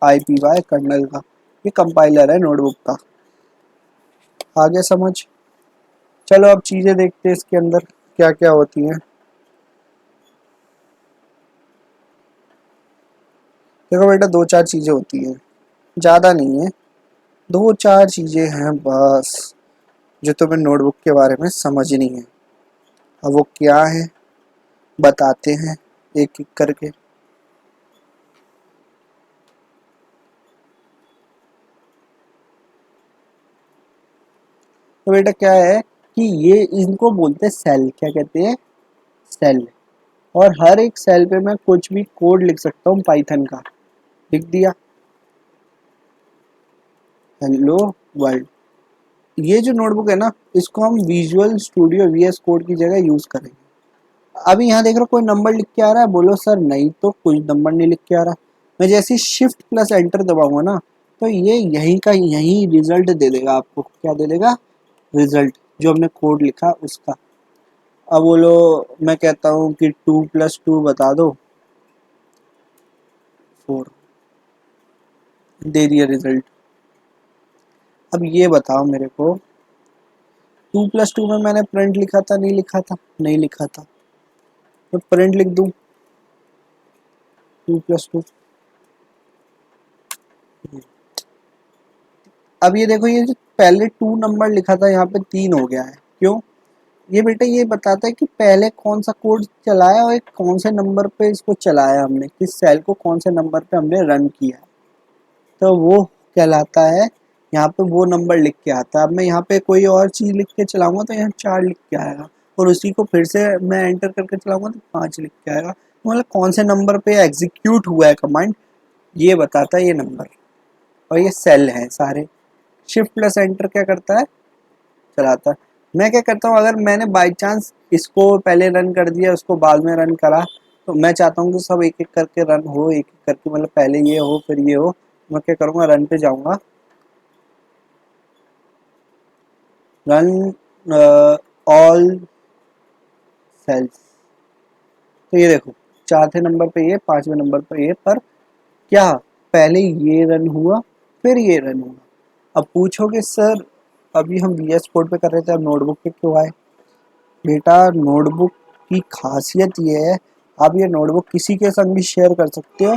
IPY कर्नल का। ये कंपाइलर है नोटबुक का। आगे समझ। चलो अब चीजें देखते हैं इसके अंदर क्या क्या होती हैं। देखो बेटा दो चार चीजें होती हैं, ज्यादा नहीं है, दो चार चीजें हैं बस, जो तुम्हें नोटबुक के बारे में समझनी है। अब वो क्या है बताते हैं एक एक करके। तो बेटा क्या है कि ये इनको बोलते हैं सेल। क्या कहते हैं, सेल। और हर एक सेल पे मैं कुछ भी कोड लिख सकता हूँ पाइथन का, लिख दिया, हेलो वर्ल्ड। ये जो नोटबुक है ना, इसको हम विजुअल स्टूडियो VS कोड की जगह यूज करेंगे। अभी यहाँ देख रहे हो कोई नंबर लिख के आ रहा है, बोलो सर नहीं तो कोई नंबर नहीं लिख के आ रहा। मैं जैसे शिफ्ट प्लस एंटर दबाऊंगा ना, तो ये यहीं का यहीं रिजल्ट दे देगा आपको। क्या दे देगा, रिजल्ट जो हमने कोड लिखा उसका। अब बोलो, मैं कहता हूँ कि 2 + 2 बता दो, 4, दे दिया रिजल्ट। अब ये बताओ मेरे को, 2 + 2 में मैंने प्रिंट लिखा था नहीं लिखा था? नहीं लिखा था। तो प्रिंट लिख दूँ 2 + 2। अब ये देखो, ये जो पहले 2 नंबर लिखा था यहाँ पे 3 हो गया है, क्यों? ये बेटा ये बताता है कि पहले कौन सा कोड चलाया और एक कौन से नंबर पे इसको चलाया हमने, किस सेल को कौन से नंबर पे हमने रन किया, तो वो कहलाता है, यहाँ पे वो नंबर लिख के आता है। अब मैं यहाँ पे कोई और चीज़ लिख के चलाऊंगा तो यहाँ 4 लिख के आएगा, और उसी को फिर से मैं एंटर करके चलाऊंगा तो 5 लिख के आएगा। तो मतलब कौन से नंबर पे एग्जीक्यूट हुआ है कमांड, ये बताता है ये नंबर। और ये सेल हैं सारे। शिफ्ट प्लस एंटर क्या करता है? चलाता है। मैं क्या करता हूँ, अगर मैंने बाई चांस इसको पहले रन कर दिया, उसको बाद में रन करा, तो मैं चाहता हूँ कि सब एक एक करके रन हो, एक एक करके, मतलब पहले ये हो फिर ये हो। मैं क्या करूँगा, रन पे जाऊँगा, रन ऑल सेल्स। तो ये देखो, चौथे नंबर पे ये, 5वें नंबर पे ये, पर क्या पहले ये रन हुआ फिर ये रन हुआ। अब पूछोगे सर, अभी हम वीएस कोड पे कर रहे थे, अब नोटबुक पे क्यों आए? बेटा नोटबुक की खासियत ये है, आप ये नोटबुक किसी के संग भी शेयर कर सकते हो,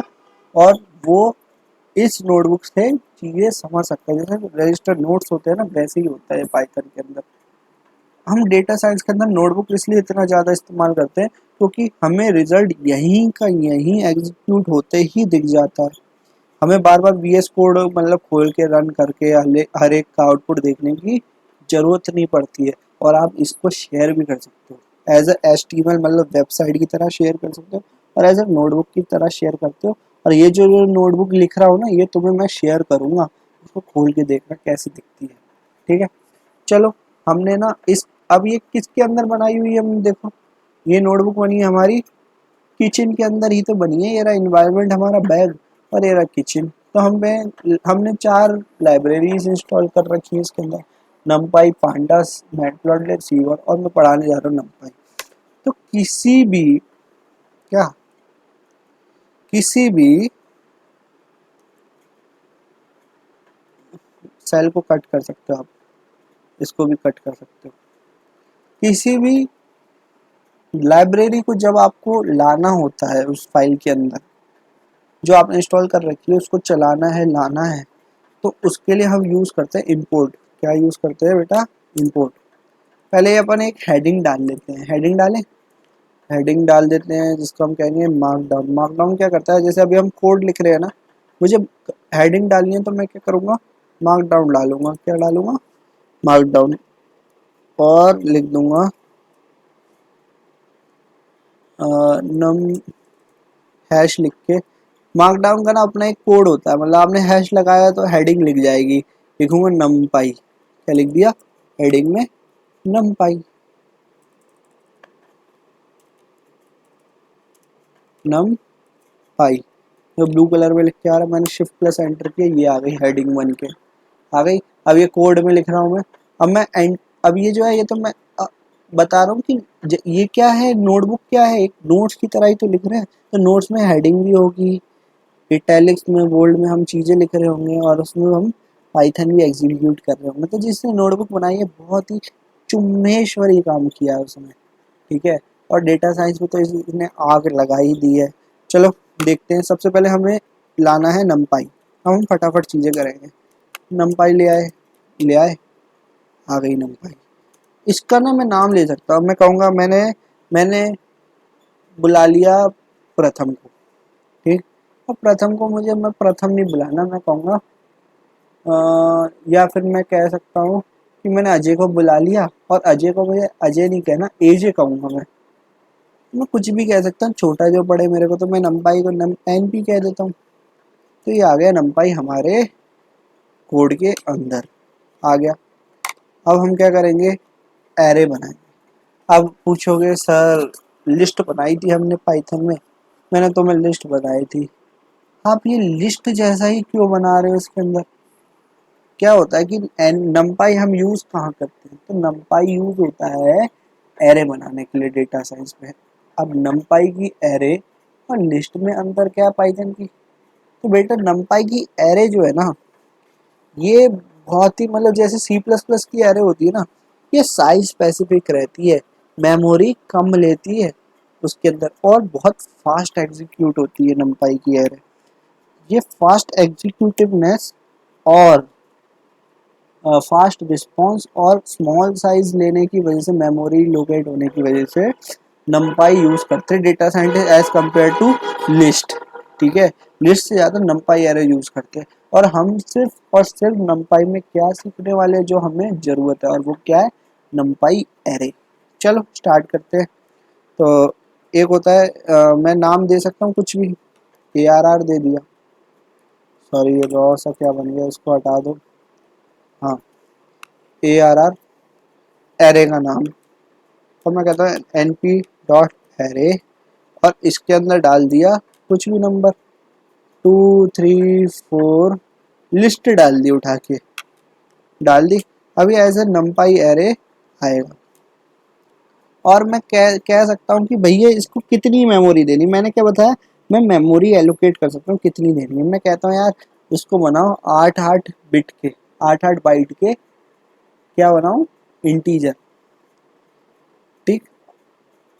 और वो इस नोटबुक से चीज़ें समझ सकते हैं। जैसे रजिस्टर नोट्स होते हैं ना, वैसे ही होता है पाइथन के अंदर। हम डेटा साइंस के अंदर नोटबुक इसलिए इतना ज़्यादा इस्तेमाल करते हैं क्योंकि हमें रिजल्ट यहीं का यहीं एग्जीक्यूट होते ही दिख जाता है। हमें बार बार वीएस कोड मतलब खोल के रन करके हर एक का आउटपुट देखने की ज़रूरत नहीं पड़ती है, और आप इसको शेयर भी कर सकते हो एज ए HTML, मतलब वेबसाइट की तरह शेयर कर सकते हो, और एज ए नोटबुक की तरह शेयर करते हो। और ये जो नोटबुक लिख रहा हूँ ना, ये तुम्हें मैं शेयर करूँगा, उसको खोल के देखना कैसी दिखती है। ठीक है, चलो। हमने ना इस, अब ये किसके अंदर बनाई हुई है, हम देखो, ये नोटबुक बनी है हमारी किचन के अंदर ही तो बनी है। ये रहा इन्वायरमेंट हमारा बैग, और ये रहा किचन। तो हमने 4 लाइब्रेरीज इंस्टॉल कर रखी है इसके अंदर, नमपाई, पांडास, मैटप्लॉटलिब, सीवर, और मैं पढ़ाने जा रहा हूँ नमपाई। तो क्या किसी भी सेल को कट कर सकते हो आप, इसको भी कट कर सकते हो। किसी भी लाइब्रेरी को जब आपको लाना होता है उस फाइल के अंदर जो आपने इंस्टॉल कर रखी है, उसको चलाना है, लाना है, तो उसके लिए हम यूज़ करते हैं इंपोर्ट। क्या यूज़ करते हैं बेटा? इंपोर्ट। पहले अपन एक हेडिंग डाल लेते हैं, हेडिंग डालें, हेडिंग डाल देते हैं जिसको हम कहेंगे मार्कडाउन। मार्कडाउन क्या करता है, जैसे अभी हम कोड लिख रहे हैं ना, मुझे हेडिंग डालनी है तो मैं क्या करूँगा, मार्कडाउन डालूंगा। क्या डालूंगा? मार्कडाउन। और लिख दूंगा नम हैश लिख के। मार्कडाउन का ना अपना एक कोड होता है, मतलब आपने हैश लगाया तो हेडिंग लिख जाएगी। लिखूंगा नमपाई, क्या लिख दिया हेडिंग में? नमपाई, नम पाई। जो ब्लू कलर में लिख के आ रहा है, मैंने शिफ्ट प्लस एंटर किया, ये आ गई हेडिंग बन के, आ गई। अब ये कोड में लिख रहा हूँ मैं। अब मैं अब ये जो है, ये तो मैं बता रहा हूँ कि ये क्या है, नोटबुक क्या है, एक नोट्स की तरह ही तो लिख रहे हैं। तो नोट्स में हेडिंग भी होगी, इटैलिक्स में, बोल्ड में हम चीज़ें लिख रहे होंगे, और उसमें हम पाइथन भी एग्जीक्यूट कर रहे होंगे। तो जिसने नोटबुक बनाई है, बहुत ही चुम्मेश्वरी काम किया है उसने। ठीक है, और डेटा साइंस में तो इसने आग लगा ही दी है। चलो देखते हैं। सबसे पहले हमें लाना है नमपाई। अब हम फटाफट चीज़ें करेंगे। नमपाई ले आए, ले आए, आ गई नमपाई। इसका ना मैं नाम ले सकता हूँ, मैं कहूँगा मैंने मैंने बुला लिया प्रथम को। ठीक, और प्रथम को मुझे, मैं प्रथम नहीं बुलाना, मैं कहूँगा या फिर मैं कह सकता हूँ कि मैंने अजय को बुला लिया, और अजय को मुझे अजय नहीं कहना, एजे कहूँगा मैं कुछ भी कह सकता हूँ, छोटा जो पड़े मेरे को। तो मैं नमपाई को नम NP कह देता हूँ। तो ये आ गया नमपाई हमारे कोड के अंदर आ गया। अब हम क्या करेंगे, एरे बनाएंगे। अब पूछोगे सर, लिस्ट बनाई थी हमने पाइथन में, मैंने तुम्हें लिस्ट बनाई थी, आप ये लिस्ट जैसा ही क्यों बना रहे हो इसके अंदर? क्या होता है कि नमपाई हम यूज़ कहाँ करते हैं, तो नमपाई यूज़ होता है एरे बनाने के लिए डेटा साइंस में। अब नमपाई की एरे और लिस्ट में अंतर क्या है पाइथन की? तो बेटा नमपाई की एरे जो है ना, ये बहुत ही मतलब जैसे सी प्लस प्लस की एरे होती है ना, ये साइज स्पेसिफिक रहती है, मेमोरी कम लेती है उसके अंदर, और बहुत फास्ट एग्जीक्यूट होती है नमपाई की एरे। ये फास्ट एग्जीक्यूटिवनेस और फास्ट रिस्पॉन्स और स्मॉल साइज लेने की वजह से, मेमोरी लोकेट होने की वजह से नमपाई यूज करते हैं data scientist as compare to list. ठीक है, लिस्ट से ज़्यादा नमपाई एरे यूज करते हैं। और हम सिर्फ और सिर्फ नमपाई में क्या सीखने वाले हैं जो हमें ज़रूरत है, और वो क्या है? नमपाई एरे। चलो स्टार्ट करते हैं। तो एक होता है मैं नाम दे सकता हूँ कुछ भी, ARR दे दिया, सॉरी ये रॉ सा क्या बन गया, इसको हटा दो। हाँ, ARR एरे का नाम। तो मैं कहता हूँ np डॉट एरे, और इसके अंदर डाल दिया कुछ भी नंबर 2 3 4, लिस्ट डाल दी, उठा के डाल दी। अभी एज ए नमपाई एरे आएगा, और मैं कह सकता हूँ कि भैया इसको कितनी मेमोरी देनी। मैंने क्या बताया, मैं मेमोरी एलोकेट कर सकता हूँ कितनी देनी है। मैं कहता हूँ यार इसको बनाओ 8 8 बिट के, 8 8 बाइट के, क्या बनाऊँ, इंटीजर। ठीक,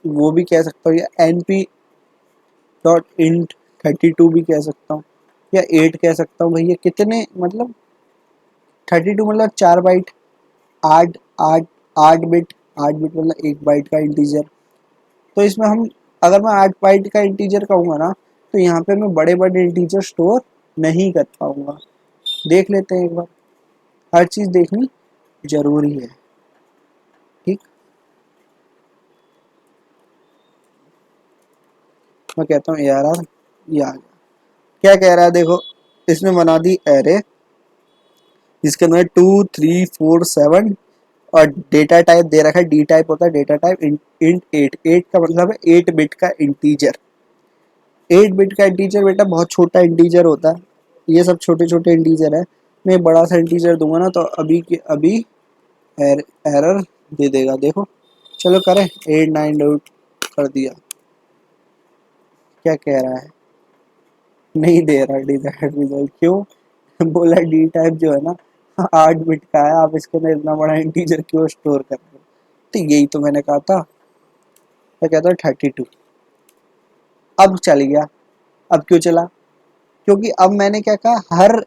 वो भी कह सकता हूँ, या np डॉट इंट 32 भी कह सकता हूँ, या 8 कह सकता हूँ। भैया कितने मतलब 32 मतलब 4 बाइट, 8 8 8 बिट, 8 बिट मतलब 1 बाइट का इंटीजर। तो इसमें हम, अगर मैं 8 बाइट का इंटीजर कहूँगा ना, तो यहाँ पे मैं बड़े बड़े इंटीजर स्टोर नहीं कर पाऊँगा। देख लेते हैं एक बार, हर चीज़ देखनी जरूरी है। ठीक, मैं कहता हूँ ARR, ये आ गया। क्या कह रहा है देखो, इसने बना दी एरे जिसके अंदर 2 3 4 7, और डेटा टाइप दे रखा है, डी टाइप होता है डेटा टाइप, इंट 8। 8 का मतलब है 8 बिट का इंटीजर। 8 बिट का इंटीजर बेटा बहुत छोटा इंटीजर होता है, ये सब छोटे छोटे इंटीजर है। मैं बड़ा सा इंटीजर दूंगा ना, तो अभी के अभी एरर दे देगा, देखो। चलो करें, 8 9 कर दिया। क्या कह रहा है, नहीं दे रहा डिजायर्ड रिजल्ट, क्यों? बोला डी टाइप जो है ना 8 बिट का है, आप इसके अंदर इतना बड़ा इंटीजर क्यों स्टोर कर रहे हो? तो यही तो मैंने कहा था, मैं कहता हूँ 32। अब चल गया। अब क्यों चला? क्योंकि अब मैंने क्या कहा, हर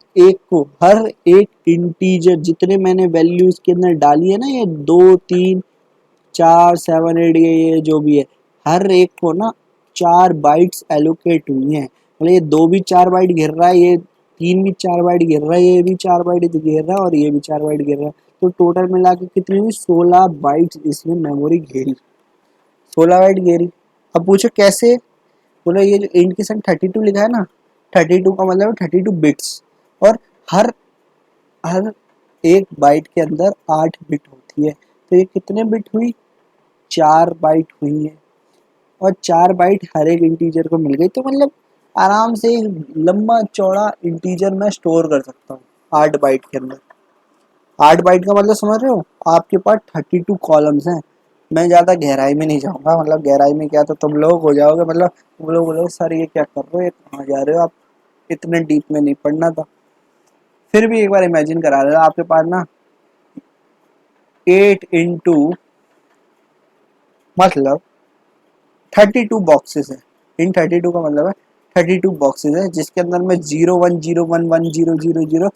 एक इंटीजर जितने मैंने वैल्यूज के अंदर डाली है ना, ये 2 3 4 7 8, ये जो भी है, हर एक को ना 4 बाइट्स एलोकेट हुई हैं। मतलब ये 2 भी 4 बाइट गिर रहा है, ये 3 भी 4 बाइट गिर रहा है, ये भी 4 बाइट गिर रहा है, और ये भी 4 बाइट गिर रहा है। तो टोटल मिला के कितनी हुई, 16 बाइट्स इसमें मेमोरी घेरी, 16 बाइट घेरी। अब पूछो कैसे? बोले ये जो इंट की संग 32 लिखा है ना, 32 का मतलब है 32 बिट्स, और हर हर एक बाइट के अंदर 8 बिट होती है। तो ये कितने बिट हुई, 4 बाइट हुई है, और 4 बाइट हर एक इंटीजर को मिल गई। तो मतलब आराम से एक लंबा चौड़ा इंटीजर मैं स्टोर कर सकता हूँ 8 बाइट के अंदर। 8 बाइट का मतलब समझ रहे हो, आपके पास 32 कॉलम्स हैं। मैं ज़्यादा गहराई में नहीं जाऊँगा, मतलब गहराई में क्या, तो तुम लोग हो जाओगे, मतलब तुम लोग बोलोगे सर ये क्या कर रहे हो, ये कहाँ जा रहे हो आप, इतने डीप में नहीं पढ़ना था। फिर भी एक बार इमेजिन करा रहे हो, आपके पास ना 8 इंटू मतलब 32 बॉक्सेस है। इन 32 का मतलब है 32 बॉक्सेस है, जिसके अंदर मैं 0 1 0 1 1 0 0 0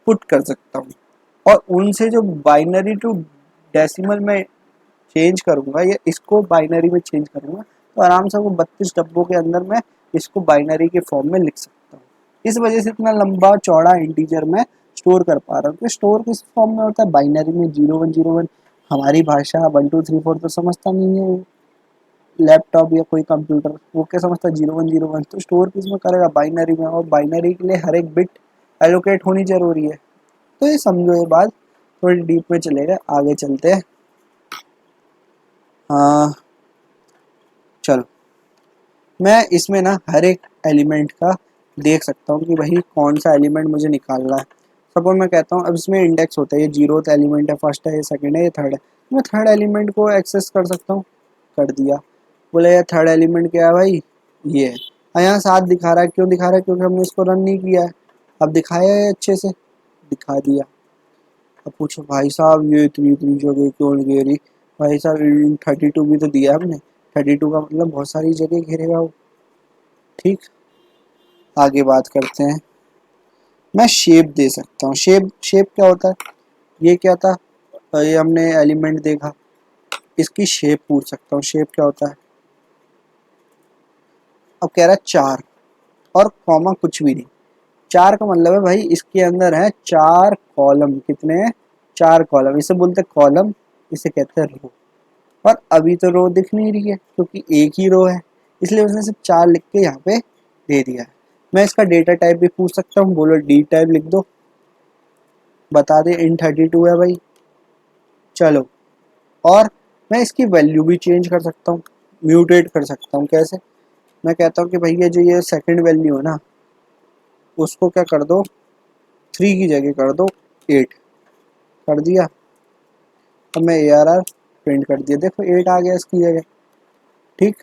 पुट कर सकता हूँ। और उनसे जो बाइनरी टू डेसिमल में चेंज करूंगा, या इसको बाइनरी में चेंज करूंगा, तो आराम से वो 32 डब्बों के अंदर मैं इसको बाइनरी के फॉर्म में लिख सकता हूँ। इस वजह से इतना लंबा चौड़ा इंटीजर मैं स्टोर कर पा रहा हूँ। तो स्टोर किस फॉर्म में होता है, बाइनरी में, 0 1 0 1। हमारी भाषा 1 2 3 4 तो समझता नहीं है लैपटॉप या कोई कंप्यूटर, वो क्या समझता है 0 1 0 1। तो स्टोर किस में करेगा, बाइनरी में, और बाइनरी के लिए हर एक बिट एलोकेट होनी जरूरी है। तो ये समझो, ये बात थोड़ी डीप में चलेगा, आगे चलते हैं। हाँ चलो, मैं इसमें ना हर एक एलिमेंट का देख सकता हूँ कि भाई कौन सा एलिमेंट मुझे निकालना है। सपोज मैं कहता हूँ अब इसमें इंडेक्स होता है, ये जीरोथ एलिमेंट है, फर्स्ट है, ये सेकंड है, ये थर्ड है, मैं थर्ड एलिमेंट को एक्सेस कर सकता हूँ, कर दिया। बोले यार थर्ड एलिमेंट क्या है भाई, ये है। यहाँ 7 दिखा रहा है, क्यों दिखा रहा है, क्योंकि हमने इसको रन नहीं किया है। अब दिखाया है अच्छे से, दिखा दिया। अब पूछो भाई साहब ये इतनी इतनी जगह क्यों घेरी, भाई साहब 32 भी तो दिया हमने, 32 का मतलब बहुत सारी जगह घेरेगा वो। ठीक, आगे बात करते हैं। मैं शेप दे सकता हूँ, शेप शेप क्या होता है, ये क्या था, ये हमने एलिमेंट देखा, इसकी शेप पूछ सकता हूँ, शेप क्या होता है। अब कह रहा है 4 और कॉमा कुछ भी नहीं। 4 का मतलब है भाई इसके अंदर है 4 कॉलम, कितने हैं, 4 कॉलम, इसे बोलते हैं कॉलम, इसे कहते हैं रो। और अभी तो रो दिख नहीं रही है क्योंकि एक ही रो है, इसलिए उसने सिर्फ 4 लिख के यहाँ पे दे दिया है। मैं इसका डेटा टाइप भी पूछ सकता हूँ, बोलो डी टाइप लिख दो, बता दे इन 32 है भाई। चलो, और मैं इसकी वैल्यू भी चेंज कर सकता हूँ, म्यूटेट कर सकता हूँ। कैसे, मैं कहता हूँ कि भैया जो ये सेकंड वैल्यू है ना, उसको क्या कर दो, 3 की जगह कर दो 8, कर दिया। अब मैं ARR प्रिंट कर दिया, देखो 8 आ गया इसकी जगह। ठीक,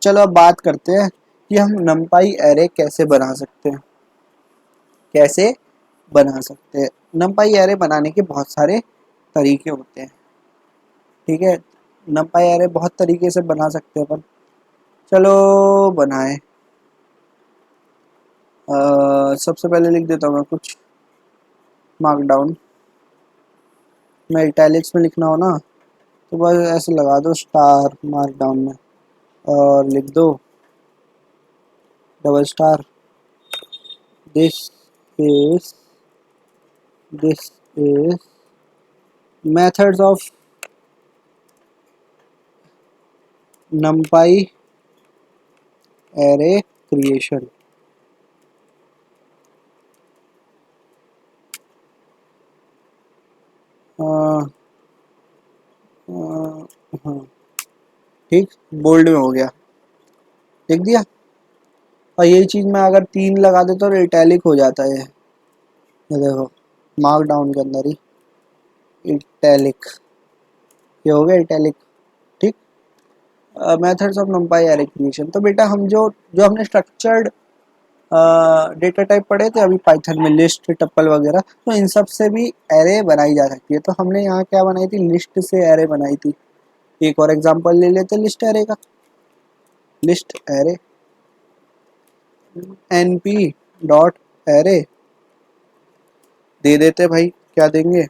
चलो अब बात करते हैं कि हम numpy एरे कैसे बना सकते हैं, कैसे बना सकते हैं। numpy एरे बनाने के बहुत सारे तरीके होते हैं, ठीक है। numpy एरे बहुत तरीके से बना सकते हैं अपन, चलो बनाए। सबसे पहले लिख देता हूँ मैं कुछ मार्कडाउन, मैं इटैलिक्स में लिखना हो ना तो बस ऐसे लगा दो स्टार मार्कडाउन में, और लिख दो double star, this is this is methods of numpy array creation. हाँ ठीक, बोल्ड में हो गया, लिख दिया। और यही चीज़ मैं अगर 3 लगा देता तो इटैलिक हो जाता है, ये देखो मार्कडाउन के अंदर ही इटैलिक, ये हो गया इटैलिक। ठीक, methods of numpy array creation. तो बेटा हम जो जो हमने स्ट्रक्चर्ड डेटा टाइप पढ़े थे अभी पाइथन में, लिस्ट टप्पल वगैरह, तो इन सब से भी एरे बनाई जा सकती है। तो हमने यहाँ क्या बनाई थी, लिस्ट से एरे बनाई थी। एक और एग्जांपल ले लेते हैं लिस्ट एरे का, list array np dot array दे देते भाई, क्या देंगे,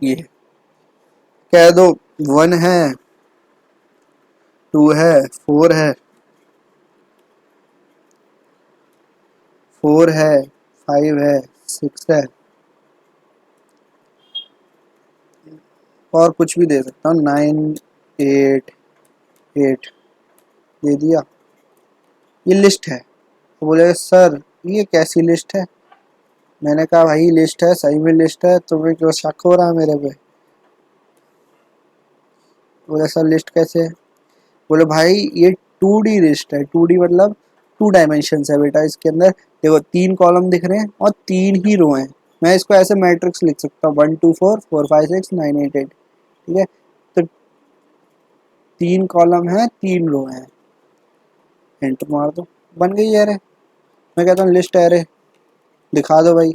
ये कह दो 1 है, 2 है, 4 है, 4 है, 5 है, 6 है, और कुछ भी दे सकता हूँ, 9 8 8 दे दिया। ये लिस्ट है। तो बोले सर ये कैसी लिस्ट है, मैंने कहा भाई लिस्ट है, सही में लिस्ट है, तुम्हें क्यों शक हो रहा है मेरे पे। बोले सर लिस्ट कैसे है, बोले भाई ये 2D लिस्ट है, 2D मतलब 2 डायमेंशन है बेटा, इसके अंदर देखो 3 कॉलम दिख रहे हैं और 3 ही रो हैं। मैं इसको ऐसे मैट्रिक्स लिख सकता हूँ 1 2 4 4 5 6 9 8 8, ठीक है। तो 3 कॉलम है, 3 रो हैं, एंटर मार दो, बन गई एरे। मैं कहता हूँ लिस्ट एरे दिखा दो भाई,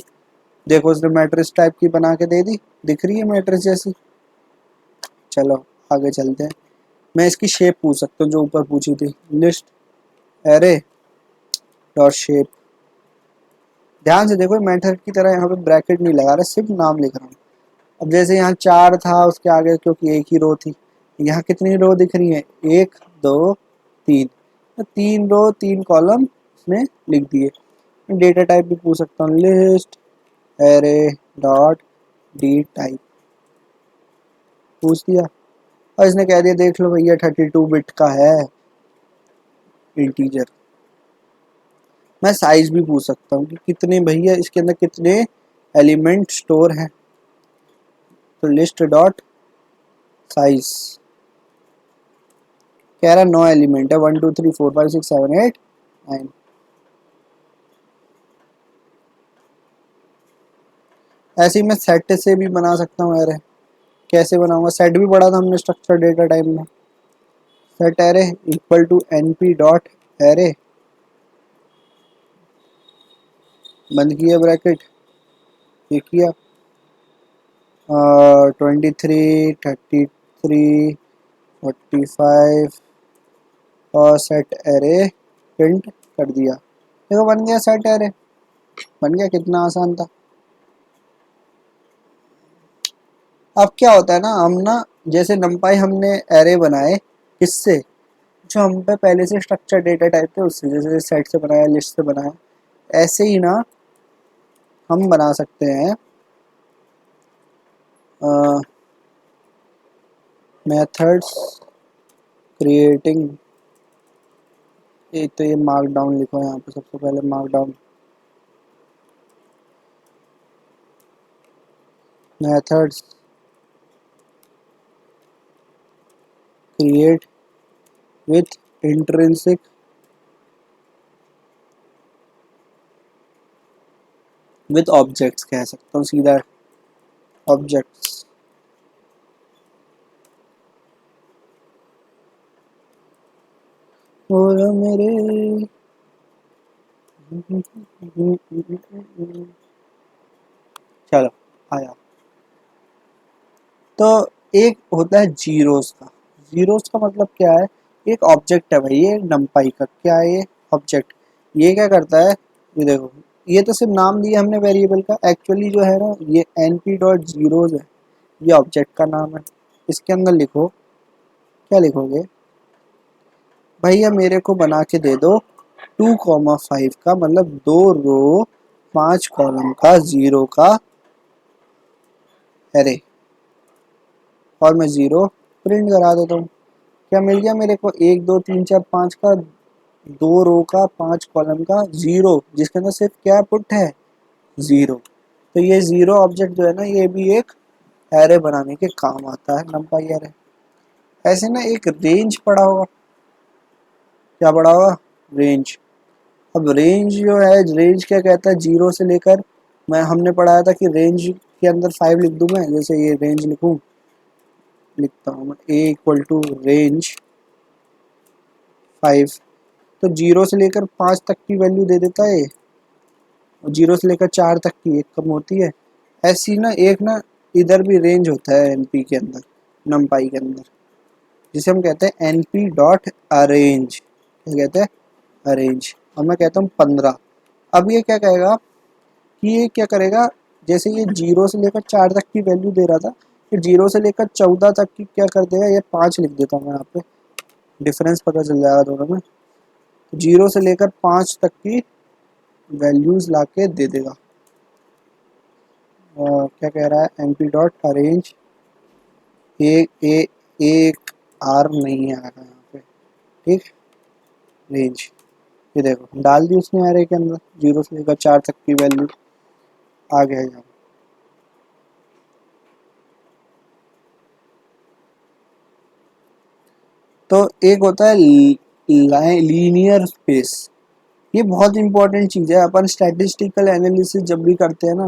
देखो उसने मैट्रिक्स टाइप की बना के दे दी, दिख रही है मैट्रिक्स जैसी। चलो आगे चलते हैं। मैं इसकी शेप पूछ सकता हूँ जो ऊपर पूछी थी, लिस्ट एरे डॉट शेप। ध्यान से देखो मेथड की तरह यहाँ पे ब्रैकेट नहीं लगा रहा, सिर्फ नाम लिख रहा हूँ। अब जैसे यहाँ 4 था उसके आगे क्योंकि एक ही रो थी, यहाँ कितनी रो दिख रही है, 1 2 3, तो 3 रो 3 कॉलम उसने लिख दिए। डेटा टाइप भी पूछ सकता हूँ, list array dot D type पूछ दिया, और इसने कह दिया देख लो भैया 32 बिट का है इंटीजर। मैं साइज भी पूछ सकता हूँ कि कितने भैया इसके अंदर कितने एलिमेंट स्टोर हैं, तो लिस्ट डॉट साइज कह रहा 9 एलिमेंट है, 1 2 3 4 5 6 7 8 9। ऐसे ही मैं सेट से भी बना सकता हूँ एरे। कैसे बनाऊंगा? सेट भी पढ़ा था हमने स्ट्रक्चर डेटा टाइप में। Set array equal to np dot array, बंद किया ब्रैकेट, ये किया 23 33 45 और सेट एरे प्रिंट कर दिया। देखो बन गया सेट एरे, बन गया, कितना आसान था। अब क्या होता है ना, हम ना जैसे नंपाई हमने एरे बनाए किससे, जो हम पे पहले से स्ट्रक्चर डेटा टाइप थे उससे, जैसे सेट से बनाया, लिस्ट से बनाया, ऐसे ही ना हम बना सकते हैं मेथड्स क्रिएटिंग। एक तो ये मार्कडाउन लिखो यहाँ पे, सबसे पहले markdown methods create with intrinsic with objects, कह सकता हूँ सीधा ऑब्जेक्ट्स। और मेरे चलो आया। तो एक होता है जीरोस का। जीरोस का मतलब क्या है? एक ऑब्जेक्ट है भाई, ये नंपाई का क्या है, ये ऑब्जेक्ट। ये क्या करता है, ये देखो, ये तो सिर्फ नाम दिया हमने वेरिएबल का, एक्चुअली जो है ना ये np डॉट जीरोज है, ये ऑब्जेक्ट का नाम है। इसके अंदर लिखो, क्या लिखोगे भैया, मेरे को बना के दे दो 2,5 का, मतलब 2 रो 5 कॉलम का जीरो का एरे, और मैं जीरो प्रिंट करा देता हूँ। क्या मिल गया मेरे को? 1 2 3 4 5 का, 2 रो का 5 कॉलम का जीरो, जिसके अंदर सिर्फ क्या पुट है, जीरो। तो ये जीरो ऑब्जेक्ट जो है ना, ये भी एक एरे बनाने के काम आता है, नंपाई एरे। ऐसे ना एक रेंज पड़ा होगा, क्या पड़ा होगा, रेंज। अब रेंज जो है, रेंज क्या कहता है, जीरो से लेकर, मैं हमने पढ़ाया था कि रेंज के अंदर 5 लिख दूं मैं, जैसे ये रेंज लिखूं, लिखता हूँ मैं ए इक्वल टू रेंज 5, तो जीरो से लेकर 5 तक की वैल्यू दे देता है, और जीरो से लेकर 4 तक की एक कम होती है। ऐसी ना एक ना इधर भी रेंज होता है एनपी के अंदर, नमपाई के अंदर, जिसे हम कहते हैं एनपी डॉट अरेंज। क्या कहते हैं? अरेंज। और मैं कहता हूँ 15। अब ये क्या कहेगा कि ये क्या करेगा, जैसे ये जीरो से लेकर 4 तक की वैल्यू दे रहा था, फिर जीरो से लेकर 14 तक की क्या कर देगा, ये 5 लिख देता हूँ मैं यहाँ पे, डिफरेंस पता चल जाएगा दोनों में। जीरो से लेकर 5 तक की वैल्यूज ला के दे देगा। क्या कह रहा है, एम पी डॉट अरेंज, एक आर नहीं आएगा यहाँ पे, ठीक, रेंज। ये देखो डाल दी उसने एरे के अंदर, जीरो से लेकर 4 तक की वैल्यू आ गया यहाँ। तो एक होता है लीनियर स्पेस, ये बहुत इंपॉर्टेंट चीज़ है, अपन स्टैटिस्टिकल एनालिसिस जब भी करते हैं ना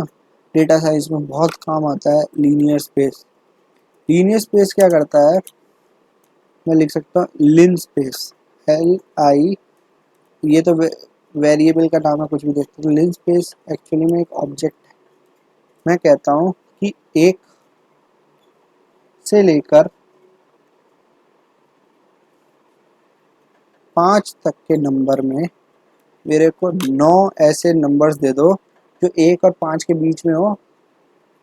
डेटा साइंस में, बहुत काम आता है लीनियर स्पेस। लीनियर स्पेस क्या करता है, मैं लिख सकता हूँ लिन स्पेस, एल आई, ये तो वेरिएबल का नाम है, कुछ भी देख सकते हो। लिन स्पेस एक्चुअली में एक ऑब्जेक्ट है। मैं कहता हूँ कि 1 से लेकर 5 तक के नंबर में मेरे को 9 ऐसे नंबर्स दे दो जो 1 और 5 के बीच में हो,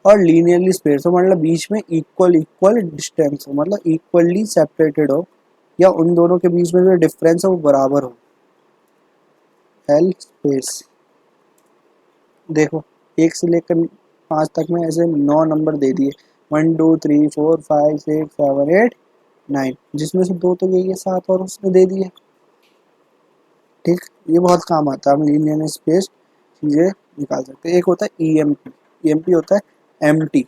और लीनियरली स्पेस हो, मतलब बीच में इक्वल इक्वल डिस्टेंस हो, मतलब इक्वली सेपरेटेड हो, या उन दोनों के बीच में जो डिफरेंस है वो बराबर हो। एल स्पेस, देखो 1 से लेकर 5 तक में ऐसे 9 नंबर दे दिए, 1 2 3 4 5 6 7 8 9, जिसमें से 2 तो यही है 7, और उसने दे दिए, ठीक। ये बहुत काम आता है, हम लीनियर स्पेस चीज़ें निकाल सकते हैं। एक होता है ईएमपी, ईएमपी होता है एम्प्टी,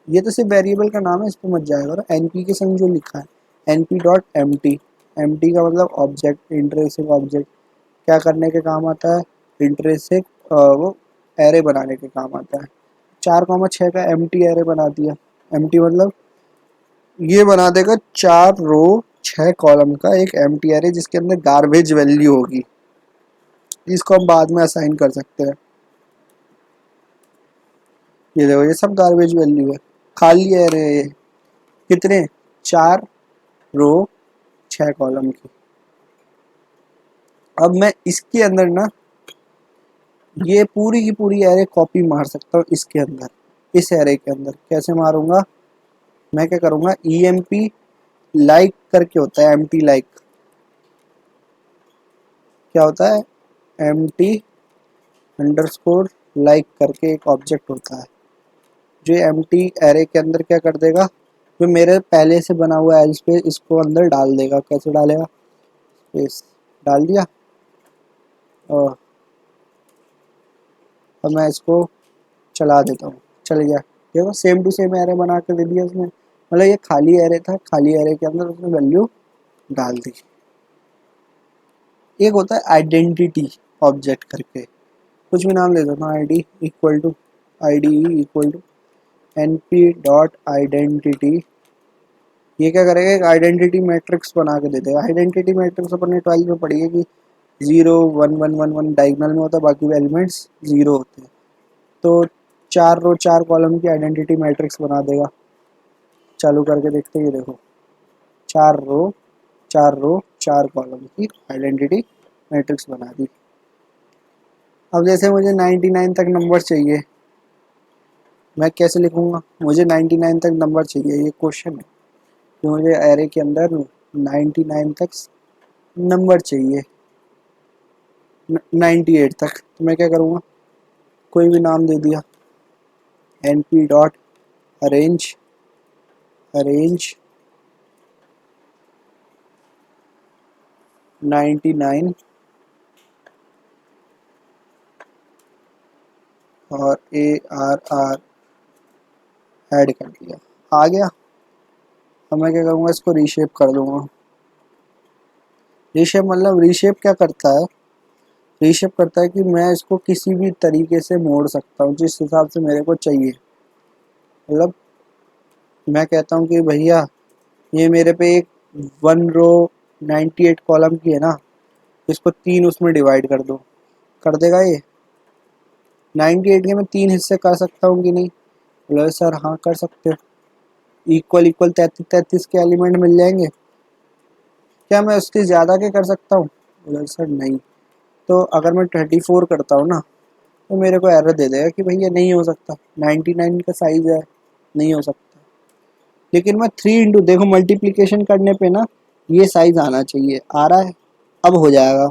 ये तो सिर्फ वेरिएबल का नाम है, इस पर मत जाएगा। और एनपी के संग जो लिखा है एनपी डॉट एम्प्टी, एम्प्टी का मतलब ऑब्जेक्ट, इंटरेसिक ऑब्जेक्ट, क्या करने के काम आता है, इंटरेसिक वो एरे बनाने के काम आता है। 4,6 का एम्प्टी एरे बना दिया। एम्प्टी मतलब ये बना देगा 4 रो 6 कॉलम का एक एम्प्टी एरे जिसके अंदर गार्बेज वैल्यू होगी। इसको हम बाद में असाइन कर सकते हैं। ये देखो ये सब गार्बेज वैल्यू है, खाली एरे है ये। कितने? 4 रो 6 कॉलम की। अब मैं इसके अंदर ना ये पूरी की पूरी एरे कॉपी मार सकता हूँ इसके अंदर। इस एरे के अंदर कैसे मारूंगा? मैं क्या करूंगा, ई एम पी लाइक करके होता है, एम टी लाइक। क्या होता है? एम टी अंडरस्कोर लाइक करके एक ऑब्जेक्ट होता है जो एम टी एरे के अंदर क्या कर देगा, जो मेरे पहले से बना हुआ एल स्पेस इसको अंदर डाल देगा। कैसे डालेगा? स्पेस डाल दिया और अब मैं इसको चला देता हूँ, चल गया। देखो सेम टू सेम एरे बना कर दे दिया उसने। मतलब ये खाली एरे था, खाली एरे के अंदर उसने वैल्यू डाल दी। एक होता है आइडेंटिटी ऑब्जेक्ट करके, कुछ भी नाम दे दो ना, ID equal to ID equal to N P dot identity. ये क्या करेगा, एक आइडेंटिटी मैट्रिक्स बना के दे देगा। आइडेंटिटी मैट्रिक्स अपन ने 12 में पढ़ी है कि 0 1 1 1 1 डायगोनल में होता है, बाकी एलिमेंट्स 0 होते हैं। तो 4 रो 4 कॉलम की आइडेंटिटी मैट्रिक्स बना देगा। चालू करके देखते हैं, ये देखो 4 रो 4 कॉलम की आइडेंटिटी मैट्रिक्स बना दी। अब जैसे मुझे 99 तक नंबर चाहिए, मैं कैसे लिखूंगा? मुझे 99 तक नंबर चाहिए, ये क्वेश्चन है कि मुझे एरे के अंदर 99 तक नंबर चाहिए, 98 तक। तो मैं क्या करूँगा, कोई भी नाम दे दिया, N P dot arange arange 99 और ए आर आर ऐड कर दिया, आ गया। अब मैं क्या करूँगा, इसको रीशेप कर दूंगा। रीशेप मतलब रीशेप क्या करता है? रीशेप करता है कि मैं इसको किसी भी तरीके से मोड़ सकता हूँ जिस हिसाब से मेरे को चाहिए। मतलब मैं कहता हूँ कि भैया ये मेरे पे एक 1 रो 98 कॉलम की है ना, इसको 3 उसमें डिवाइड कर दो, कर देगा ये? 98 के मैं 3 हिस्से कर सकता हूँ कि नहीं? बोले सर हाँ कर सकते हो। इक्वल इक्वल 33 के एलिमेंट मिल जाएंगे। क्या मैं उसके ज़्यादा के कर सकता हूँ? बोले सर नहीं। तो अगर मैं 34 करता हूँ ना, तो मेरे को एरर दे देगा कि भैया नहीं हो सकता, 99 का साइज है, नहीं हो सकता। लेकिन मैं 3 इंटू देखो मल्टीप्लीकेशन करने पे ना ये साइज आना चाहिए, आ रहा है, अब हो जाएगा।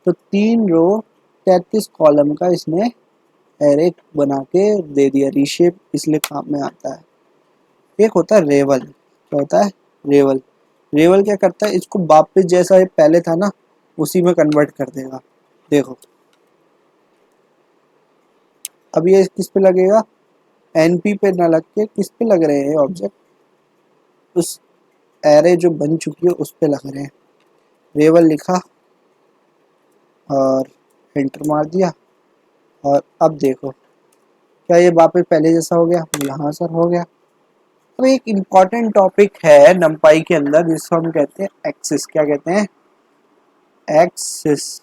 तो 3 रो 33 कॉलम का इसने एरे बना के दे दिया। रीशेप इसलिए काम में आता है। एक होता है रेवल। क्या होता है? रेवल। रेवल क्या करता है, इसको वापस जैसा ये पहले था ना उसी में कन्वर्ट कर देगा। देखो अब ये किस पे लगेगा, एनपी पे ना लग के किस पे लग रहे हैं ऑब्जेक्ट, उस एरे जो बन चुकी है उस पे लग रहे हैं। रेवल लिखा और एंटर मार दिया और अब देखो क्या ये वापस पहले जैसा हो गया? बोला हाँ सर हो गया। अब एक इम्पॉर्टेंट टॉपिक है नंपाई के अंदर जिसको हम कहते हैं एक्सिस। क्या कहते हैं? एक्सिस।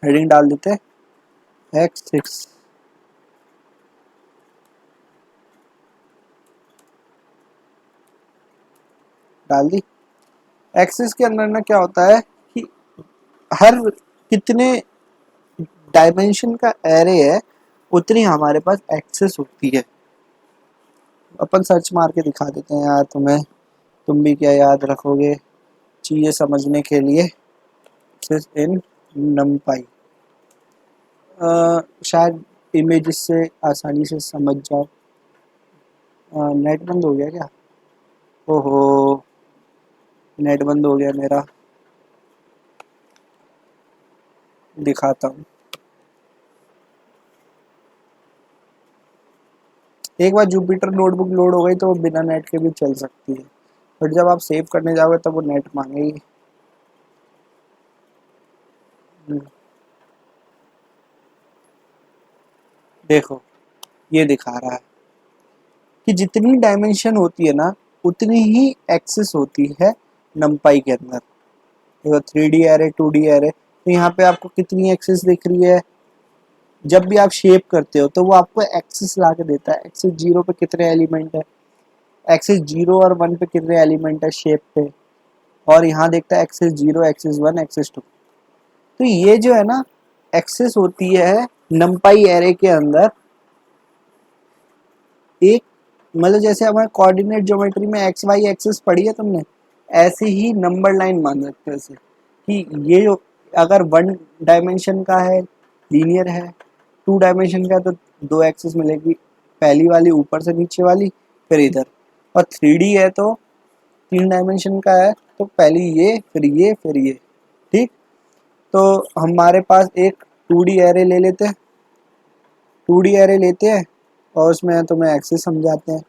हेडिंग डाल देते हैं एक्सिस। डाल दी। एक्सिस के अंदर ना क्या होता है कि हर कितने डायमेंशन का एरे है उतनी हमारे पास एक्सेस होती है। अपन सर्च मार के दिखा देते हैं यार तुम्हें, तुम भी क्या याद रखोगे चीज़ें समझने के लिए। एक्सेस इन नमपाई शायद इमेज से आसानी से समझ जाओ। नेट बंद हो गया क्या? ओहो नेट बंद हो गया मेरा, दिखाता हूँ। एक बार जुपिटर नोटबुक लोड हो गई तो वो बिना नेट के भी चल सकती है, बट जब आप सेव करने जाओगे तब वो नेट मांगेगी। देखो ये दिखा रहा है कि जितनी डायमेंशन होती है ना उतनी ही एक्सेस होती है नमपाई के अंदर। देखो 3D एरे 2D एरे, तो यहाँ पे आपको कितनी एक्सेस दिख रही है। जब भी आप शेप करते हो तो वो आपको एक्सेस ला के देता है, एक्सेस 0 पे कितने एलिमेंट है, एक्सेस 0 और 1 पे कितने एलिमेंट है शेप पे, और यहाँ देखता है एक्सेस 0 एक्सेस 1 एक्सेस 2। तो ये जो है ना एक्सेस होती है नमपाई एरे के अंदर एक, मतलब जैसे हमारे कोऑर्डिनेट ज्योमेट्री में एक्स वाई एक्सिस पढ़ी है तुमने, ऐसे ही नंबर लाइन मान सकते हो इसे कि ये जो अगर 1 डायमेंशन का है लीनियर है, 2 डायमेंशन का है तो 2 एक्सिस मिलेगी, पहली वाली ऊपर से नीचे वाली फिर इधर, और 3D है तो 3 डायमेंशन का है तो पहली ये फिर ये फिर ये। ठीक, तो हमारे पास एक 2D एरे ले लेते हैं, 2D एरे लेते हैं और उसमें तुम्हें एक्सिस समझाते हैं।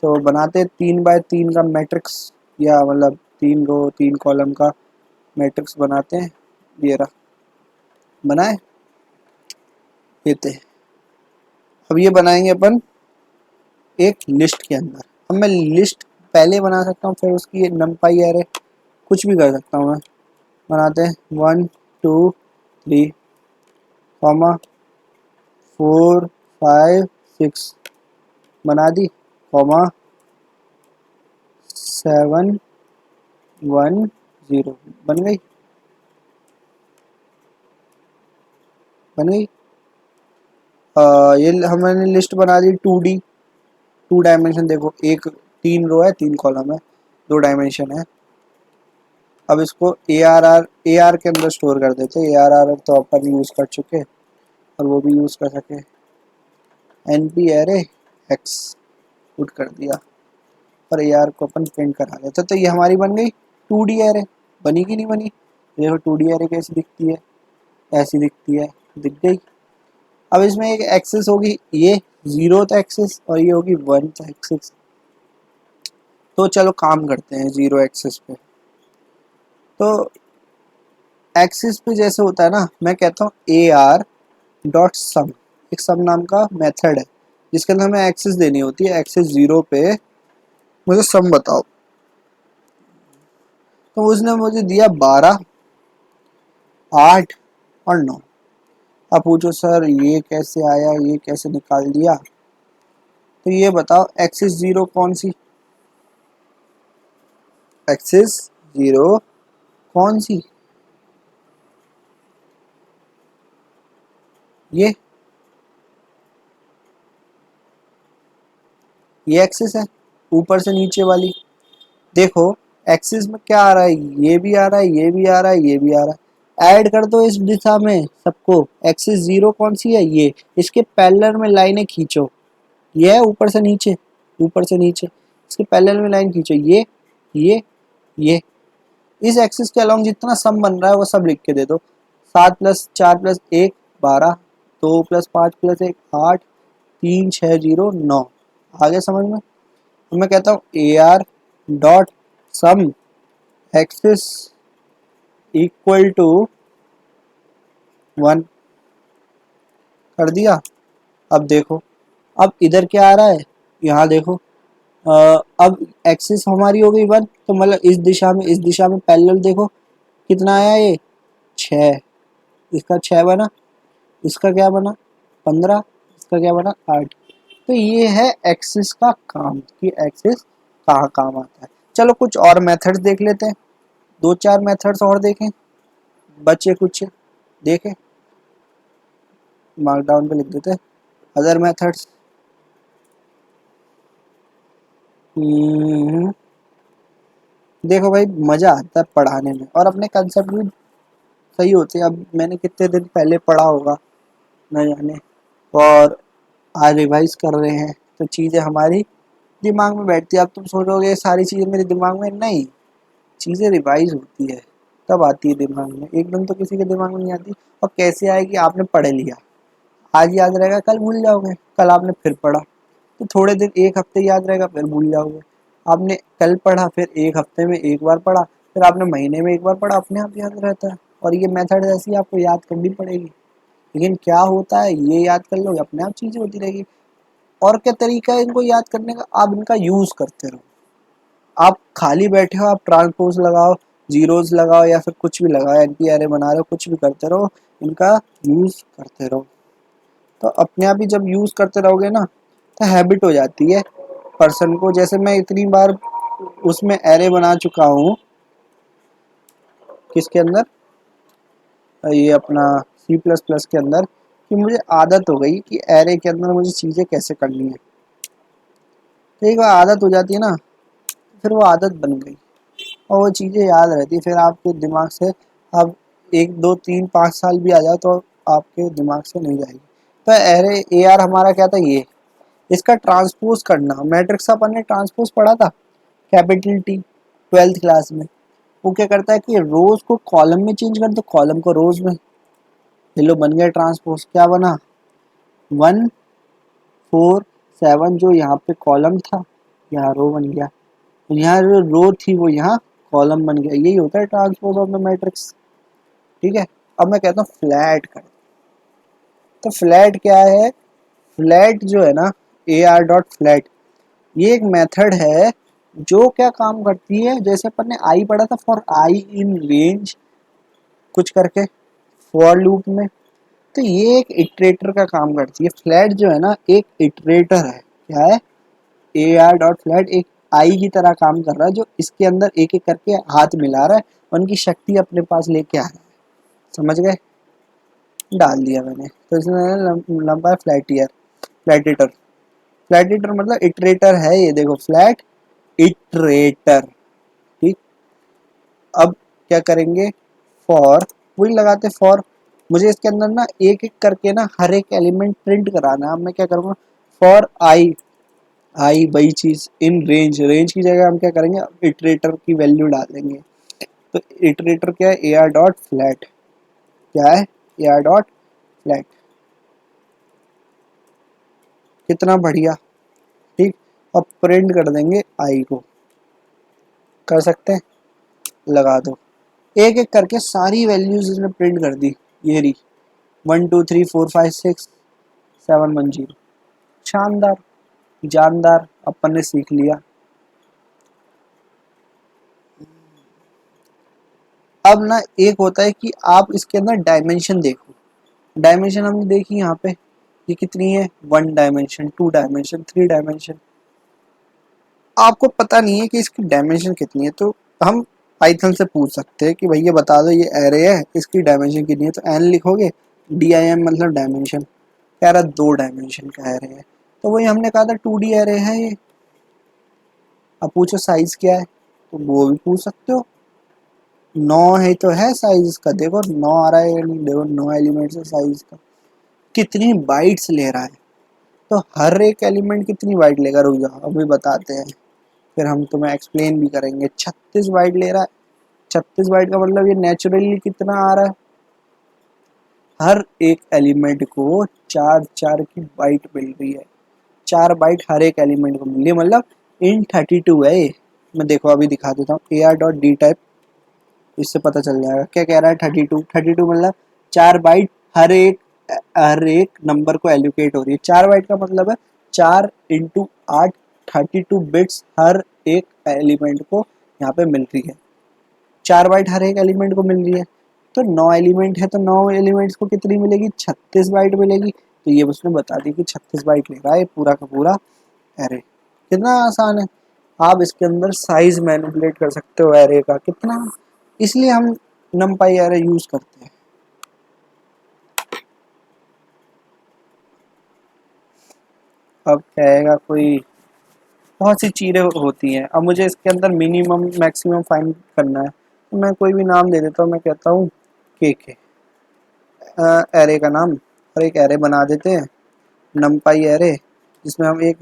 तो बनाते हैं 3 बाय 3 का मैट्रिक्स, या मतलब 3 रो 3 कॉलम का मैट्रिक्स बनाते हैं। ये रहा, बनाए ये थे। अब ये बनाएंगे अपन एक लिस्ट के अंदर। अब मैं लिस्ट पहले बना सकता हूँ, फिर उसकी नमपाई एरे कुछ भी कर सकता हूँ मैं। बनाते हैं 1 2 3 कॉमा 4 5 6 बना दी, कॉमा 7 1 0 बन गई, बन गई। ये हमने लिस्ट बना दी 2D, 2 डायमेंशन। देखो एक 3 रो है 3 कॉलम है, 2 डायमेंशन है। अब इसको AR के अंदर स्टोर कर देते हैं। AR तो अपन यूज कर चुके और वो भी यूज कर सके। NP एरे एक्स पुट कर दिया और AR को अपन प्रिंट करा लेते। तो ये हमारी बन गई 2D एरे। बनी कि नहीं बनी? देखो 2D एरे कैसी दिखती है, ऐसी दिखती है, दिख गई। अब इसमें एक एक्सिस होगी, ये 0th एक्सिस और ये होगी 1th एक्सिस। तो चलो काम करते हैं 0 एक्सिस पे। तो एक्सिस पे जैसे होता है ना, मैं कहता हूँ AR.sum, एक सम नाम का मेथड है जिसके अंदर हमें एक्सिस देनी होती है। एक्सिस 0 पे मुझे सम बताओ, तो उसने मुझे दिया 12 8 और 9। अब पूछो सर ये कैसे आया, ये कैसे निकाल दिया? तो ये बताओ एक्सिस 0 कौन सी, एक्सिस 0 कौन सी? ये एक्सिस है ऊपर से नीचे वाली। देखो एक्सिस में क्या आ रहा है, ये भी आ रहा है, ये भी आ रहा है, ये भी आ रहा है। ऐड कर दो इस दिशा में सबको। एक्सिस 0 कौन सी है? ये। इसके पैरेलल में लाइनें खींचो, ये है ऊपर से नीचे, ऊपर से नीचे इसके पैरेलल में लाइन खींचो, ये। इस एक्सिस के अलोंग जितना सम बन रहा है वो सब लिख के दे दो। 7 + 4 + 1 12, 2 + 5 + 1 8, 3 6 0 9। आगे समझ में? तो मैं कहता हूँ AR.sum एक्सिस इक्वल टू 1 कर दिया। अब देखो, अब इधर क्या आ रहा है, यहाँ देखो। अब एक्सिस हमारी हो गई 1, तो मतलब इस दिशा में पैरेलल देखो कितना आया, ये 6। इसका 6 बना, इसका क्या बना 15, इसका क्या बना 8। तो ये है एक्सिस का काम कि एक्सिस कहाँ काम आता है। चलो कुछ और मेथड्स देख लेते हैं, 2 4 मेथड्स और देखें, बचे कुछ देखें। मार्कडाउन पे लिख देते हैं अदर मेथड्स। देखो भाई मज़ा आता है पढ़ाने में और अपने कंसेप्ट भी सही होते हैं। अब मैंने कितने दिन पहले पढ़ा होगा न जाने, और आज रिवाइज कर रहे हैं तो चीज़ें हमारी दिमाग में बैठती है। अब तुम सोचोगे ये सारी चीज़ें मेरे दिमाग में नहीं, चीज़ें रिवाइज होती है तब आती है दिमाग में, एकदम तो किसी के दिमाग में नहीं आती। और कैसे आएगी, आपने पढ़ लिया, आज याद रहेगा, कल भूल जाओगे, कल आपने फिर पढ़ा तो थोड़े दिन एक हफ्ते याद रहेगा, फिर भूल जाओगे। आपने कल पढ़ा, फिर एक हफ्ते में एक बार पढ़ा, फिर आपने महीने में एक बार पढ़ा, अपने आप याद रहता है। और ये मेथड ऐसी आपको याद करनी पड़ेगी। लेकिन क्या होता है ये याद कर लो, अपने आप चीज़ें होती रहेगी। और क्या तरीका है इनको याद करने का, आप इनका यूज़ करते रहो। आप खाली बैठे हो, आप ट्रांसपोज लगाओ, जीरोस लगाओ या फिर कुछ भी लगाओ, एनपी एरे बना रहे हो, कुछ भी करते रहो, इनका यूज़ करते रहो। तो अपने आप ही जब यूज़ करते रहोगे ना तो हैबिट हो जाती है पर्सन को। जैसे मैं इतनी बार उसमें एरे बना चुका हूँ, किसके अंदर, ये अपना सी प्लस प्लस के अंदर, कि मुझे आदत हो गई कि एरे के अंदर मुझे चीज़ें कैसे करनी है। तो एक बार आदत हो जाती है ना, फिर वो आदत बन गई और वो चीज़ें याद रहती है फिर आपके दिमाग से। अब 1 2 3 5 साल भी आ जाओ तो आपके दिमाग से नहीं जाएगी। तो एरे ए आर हमारा क्या था, ये इसका ट्रांसपोज करना, मैट्रिक्स अपन ने ट्रांसपोज पढ़ा था कैपिटल टी 12th क्लास में। वो क्या करता है कि रोज को कॉलम में चेंज कर दो, कॉलम को रोज में। लो बन गया ट्रांसपोज, क्या बना, 1 4 7 जो यहाँ पे कॉलम था यहाँ रो बन गया, यहाँ जो रो थी वो यहाँ कॉलम बन गया। यही होता है ट्रांसपोज ऑफ द मैट्रिक्स। ठीक है, अब मैं कहता हूँ फ्लैट कर। तो फ्लैट क्या है, फ्लैट जो है ना, ए आर डॉट फ्लैट, ये एक मेथड है जो क्या काम करती है, जैसे अपन ने आई पढ़ा था, फॉर आई इन रेंज कुछ करके फॉर लूप में। तो ये एक इटरेटर का काम करती है। फ्लैट जो है ना एक इटरेटर है। क्या है, ए आर डॉट फ्लैट एक आई की तरह काम कर रहा है, जो इसके अंदर एक एक करके हाथ मिला रहा है, उनकी शक्ति अपने पास लेके आ रहा है। समझ गए, डाल दिया मैंने। तो इसमें लंबा है फ्लैटियर, फ्लैटिटर। फ्लैटिटर मतलब इटरेटर है ये, देखो फ्लैट इटरेटर। ठीक, अब क्या करेंगे, फॉर, वही लगाते फॉर। मुझे इसके अंदर ना एक एक करके ना हर एक एलिमेंट प्रिंट कराना है। अब मैं क्या करूँगा, फॉर आई, आई वही चीज़ इन रेंज, रेंज की जगह हम क्या करेंगे, इटरेटर की वैल्यू डाल देंगे। तो इटरेटर क्या है, ए आर डॉट फ्लैट। क्या है, ए आर डॉट फ्लैट। कितना बढ़िया। ठीक, अब प्रिंट कर देंगे आई को, कर सकते हैं, लगा दो। एक एक करके सारी वैल्यूज इसने प्रिंट कर दी। ये रही 1 2 3 4 5 6 7 1 0। शानदार, जानदार, अपन ने सीख लिया। अब ना एक होता है कि आप इसके अंदर डायमेंशन देखो। डायमेंशन हमने देखी यहाँ पे, ये कितनी है, 1 डायमेंशन, 2 डायमेंशन, 3 डायमेंशन। आपको पता नहीं है कि इसकी डायमेंशन कितनी है, तो हम पाइथन से पूछ सकते हैं कि भैया बता दो ये एरे है, इसकी डायमेंशन कितनी है। तो एन लिखोगे, डी आई एम मतलब डायमेंशन, कह रहा 2 डायमेंशन का एरे है। तो वही हमने कहा था 2D एरे है ये। अब पूछो साइज क्या है, तो वो भी पूछ सकते हो। 9 है तो है साइज इसका, देखो 9 आ रहा है या नहीं, देखो 9 एलिमेंट्स है साइज का। कितनी बाइट्स ले रहा है, तो हर एक एलिमेंट कितनी बाइट लेगा, रुक जाओ अभी बताते हैं, फिर हम तुम्हें एक्सप्लेन भी करेंगे। 36 बाइट ले रहा है। 36 बाइट का मतलब ये नेचुरली कितना आ रहा है, हर एक एलिमेंट को 4 4 की बाइट मिल रही है। 4 बाइट हर एक एलिमेंट को मिल रही है, मतलब इन 32 है ये। मैं देखो अभी दिखा देता हूँ, A R dot D type, इससे पता चल जाएगा क्या कह रहा है। 32 मतलब 4 बाइट हर एक नंबर को एलोकेट हो रही है। 4 बाइट का मतलब है 4 × 8, 32 बिट्स हर एक एलिमेंट को यहाँ पे मिल रही है। 4 बाइट हर एक एलिमेंट को मिल रही है। तो 9 एलिमेंट है तो 9 एलिमेंट्स को कितनी मिलेगी, 36 बाइट मिलेगी। तो ये उसने बता दी कि 36 बाइट ले रहा है पूरा का पूरा एरे। कितना आसान है, आप इसके अंदर साइज मैनिपुलेट कर सकते हो एरे का, कितना। इसलिए हम नमपाई एरे यूज करते हैं। अब कहेगा कोई, बहुत सी चीज़ें होती हैं। अब मुझे इसके अंदर मिनिमम मैक्सिमम फाइंड करना है, तो मैं कोई भी नाम दे देता हूँ। मैं कहता हूँ के एरे का नाम, और एक एरे बना देते हैं नमपाई एरे, जिसमें हम एक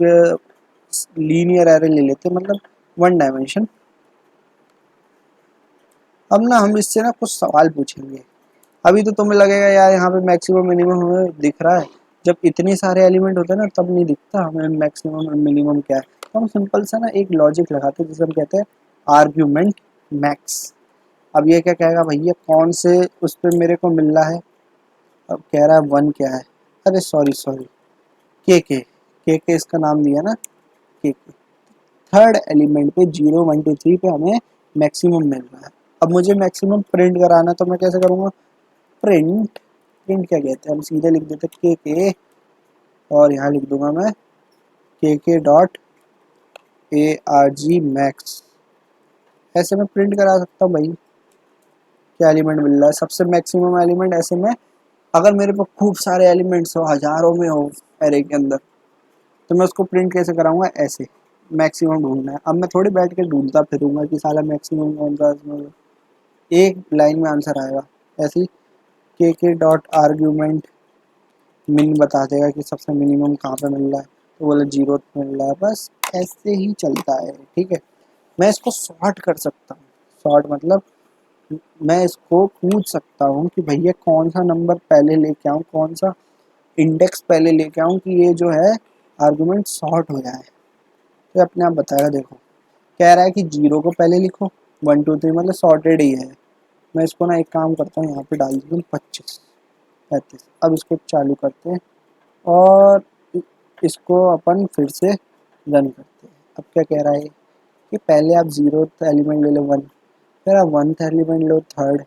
लीनियर एरे ले लेते हैं, मतलब 1 डायमेंशन। अब ना हम इससे ना कुछ सवाल पूछेंगे। अभी तो तुम्हें लगेगा यार यहाँ पे मैक्सिमम मिनिमम हमें दिख रहा है, जब इतने सारे एलिमेंट होते हैं ना तब नहीं दिखता हमें मैक्सिमम और मिनिमम क्या है। तो हम सिंपल सा ना एक लॉजिक लगाते हैं जिसे हम कहते हैं आर्ग्यूमेंट मैक्स। अब ये क्या कहेगा, भैया कौन से उस पर मेरे को मिल रहा है। अब कह रहा है 1 क्या है, अरे सॉरी सॉरी, के इसका नाम दिया ना, के थर्ड एलिमेंट पे 0 1 2 3 पे हमें मैक्सिमम मिल रहा है। अब मुझे मैक्सिमम प्रिंट कराना, तो मैं कैसे करूँगा, प्रिंट, प्रिंट क्या कहते हैं, हम सीधे लिख देते के और यहाँ लिख दूंगा मैं के डॉट ARG मैक्स। ऐसे में प्रिंट करा सकता हूँ भाई, क्या एलिमेंट मिल रहा है, सबसे मैक्सिमम एलिमेंट। ऐसे में अगर मेरे पास खूब सारे एलिमेंट्स हो, हजारों में हो एरे के अंदर, तो मैं उसको प्रिंट कैसे कराऊंगा, ऐसे मैक्सिमम ढूंढना है। अब मैं थोड़ी बैठ के ढूंढता फिरूंगा कि साला मैक्सिमम कौन सा इसमें, एक लाइन में आंसर आएगा। ऐसे ही के डॉट आर्ग्यूमेंट मिन बता देगा कि सबसे मिनिमम कहाँ पे मिल रहा है, तो बोले 0 मिल रहा है। बस ऐसे ही चलता है, ठीक है। मैं इसको सॉर्ट कर सकता हूँ, सॉर्ट मतलब मैं इसको पूछ सकता हूँ कि भैया कौन सा नंबर पहले लेके आऊँ, कौन सा इंडेक्स पहले लेके आऊँ कि ये जो है आर्गुमेंट सॉर्ट हो जाए। तो अपने आप बताएगा, देखो कह रहा है कि 0 को पहले लिखो, 1 2 3 मतलब सॉर्टेड ही है। मैं इसको ना एक काम करता हूँ, यहाँ पे डाल दूँ 25 35। अब इसको चालू करते हैं और इसको अपन फिर से रन करते हैं। अब क्या कह रहा है कि पहले आप 0 एलिमेंट ले लो 1, फिर आप 1th एलिमेंट लो, 3rd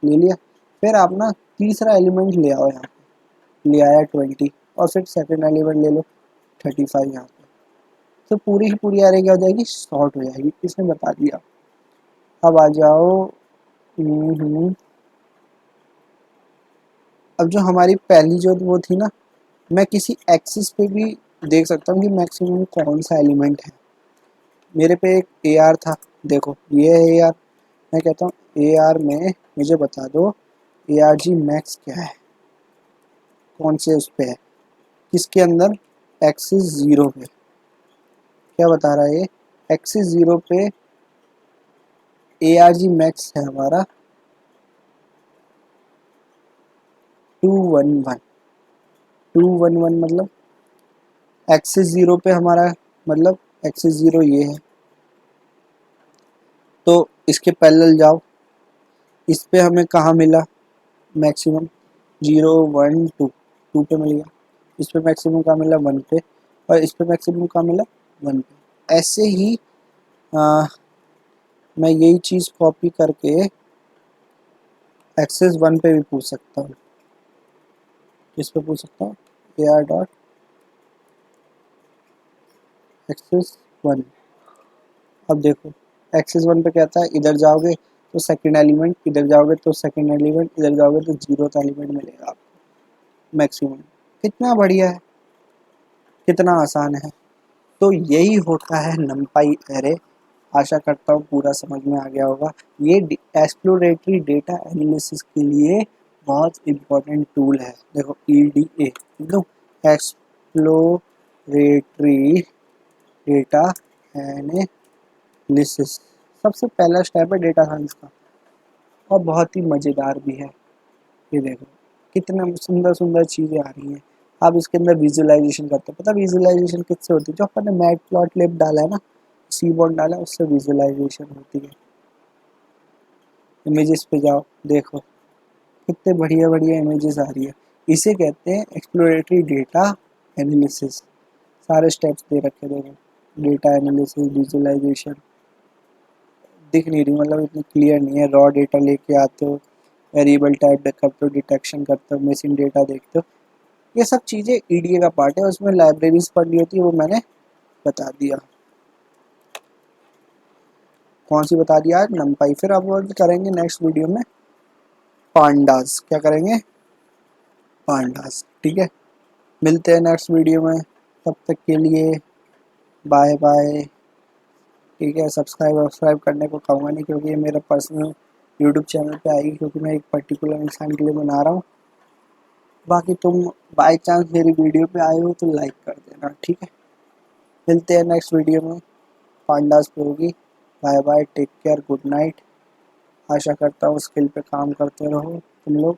ले लिया, फिर आप ना तीसरा एलिमेंट ले आओ, यहाँ पे ले आया 20, और फिर 2nd एलिमेंट ले लो 35 यहाँ पे। तो पूरी की पूरी एरे क्या हो जाएगी, शॉर्ट हो जाएगी। इसने बता दिया। अब आ जाओ, अब जो हमारी पहली जो वो थी ना, मैं किसी एक्सिस पे भी देख सकता हूँ कि मैक्सिमम कौन सा एलिमेंट है। मेरे पे एक AR था, देखो ये है AR। मैं कहता हूँ AR में मुझे बता दो ARG मैक्स क्या है, कौन से उस पे है, किसके अंदर, एक्सिस 0 पे। क्या बता रहा है ये, एक्सिस 0 पे ARG मैक्स है हमारा 211। 211 मतलब एक्सिस 0 पे हमारा, मतलब एक्सिस 0 ये है, तो इसके पैरेलल जाओ। इस पे हमें कहाँ मिला मैक्सिमम, 0 1 2, 2 पे मिल गया। इस पे मैक्सिमम कहाँ मिला, 1 पे, और इस पे मैक्सिमम कहाँ मिला, 1 पे। ऐसे ही मैं यही चीज़ कॉपी करके एक्सिस 1 पे भी पूछ सकता हूँ। किस पे पूछ सकता हूँ, AR डॉट एक्सिस 1। अब देखो एक्सिस 1 पे क्या था, इधर जाओगे तो सेकंड एलिमेंट, इधर जाओगे तो सेकंड एलिमेंट, इधर जाओगे तो 0th एलिमेंट मिलेगा आपको मैक्सिमम। कितना बढ़िया है, कितना आसान है। तो यही होता है नमपाई एरे। आशा करता हूँ पूरा समझ में आ गया होगा। ये एक्सप्लोरेटरी डेटा एनालिसिस के लिए बहुत इम्पोर्टेंट टूल है। देखो EDA एकदम, एक्सप्लोरेटरी डेटा एनालिसिस, सबसे पहला स्टेप है डेटा साइंस का, और बहुत ही मज़ेदार भी है। ये देखो कितने सुंदर सुंदर चीज़ें आ रही हैं। आप इसके अंदर विजुअलाइजेशन करते हो, पता विजुअलाइजेशन किससे होती है, जो अपन ने मैट प्लॉट लिब डाला है ना, सीबॉन्ड डाला है, उससे विजुअलाइजेशन होती है। इमेजेस पे जाओ, देखो कितने बढ़िया बढ़िया इमेजेस आ रही है। इसे कहते हैं एक्सप्लोरेटरी डेटा एनालिसिस। सारे स्टेप्स दे रखे, देखो डेटा एनालिसिस, विजुअलाइजेशन। दिख नहीं रही, मतलब इतनी क्लियर नहीं है। रॉ डेटा लेके आते हो, वेरिएबल टाइप करते हो, डिटेक्शन करते हो, मिसिंग डेटा देखते हो, ये सब चीज़ें EDA का पार्ट है। उसमें लाइब्रेरीज पढ़नी होती है, वो मैंने बता दिया। कौन सी बता दिया आज, नमपाई। फिर अब करेंगे नेक्स्ट वीडियो में पांडास। क्या करेंगे, पांडास, ठीक है। मिलते हैं नेक्स्ट वीडियो में, तब तक के लिए बाय बाय। ठीक है, सब्सक्राइब करने को कहूँगा नहीं, क्योंकि ये मेरा पर्सनल यूट्यूब चैनल पे आएगी, क्योंकि मैं एक पर्टिकुलर इंसान के लिए बना रहा हूँ। बाकी तुम बाई चांस मेरी वीडियो पे आए हो तो लाइक कर देना, ठीक है। मिलते हैं नेक्स्ट वीडियो में, पांडास पे होगी। Bye bye, take care, good night. आशा करता हूँ स्किल पे काम करते रहो तुम लोग।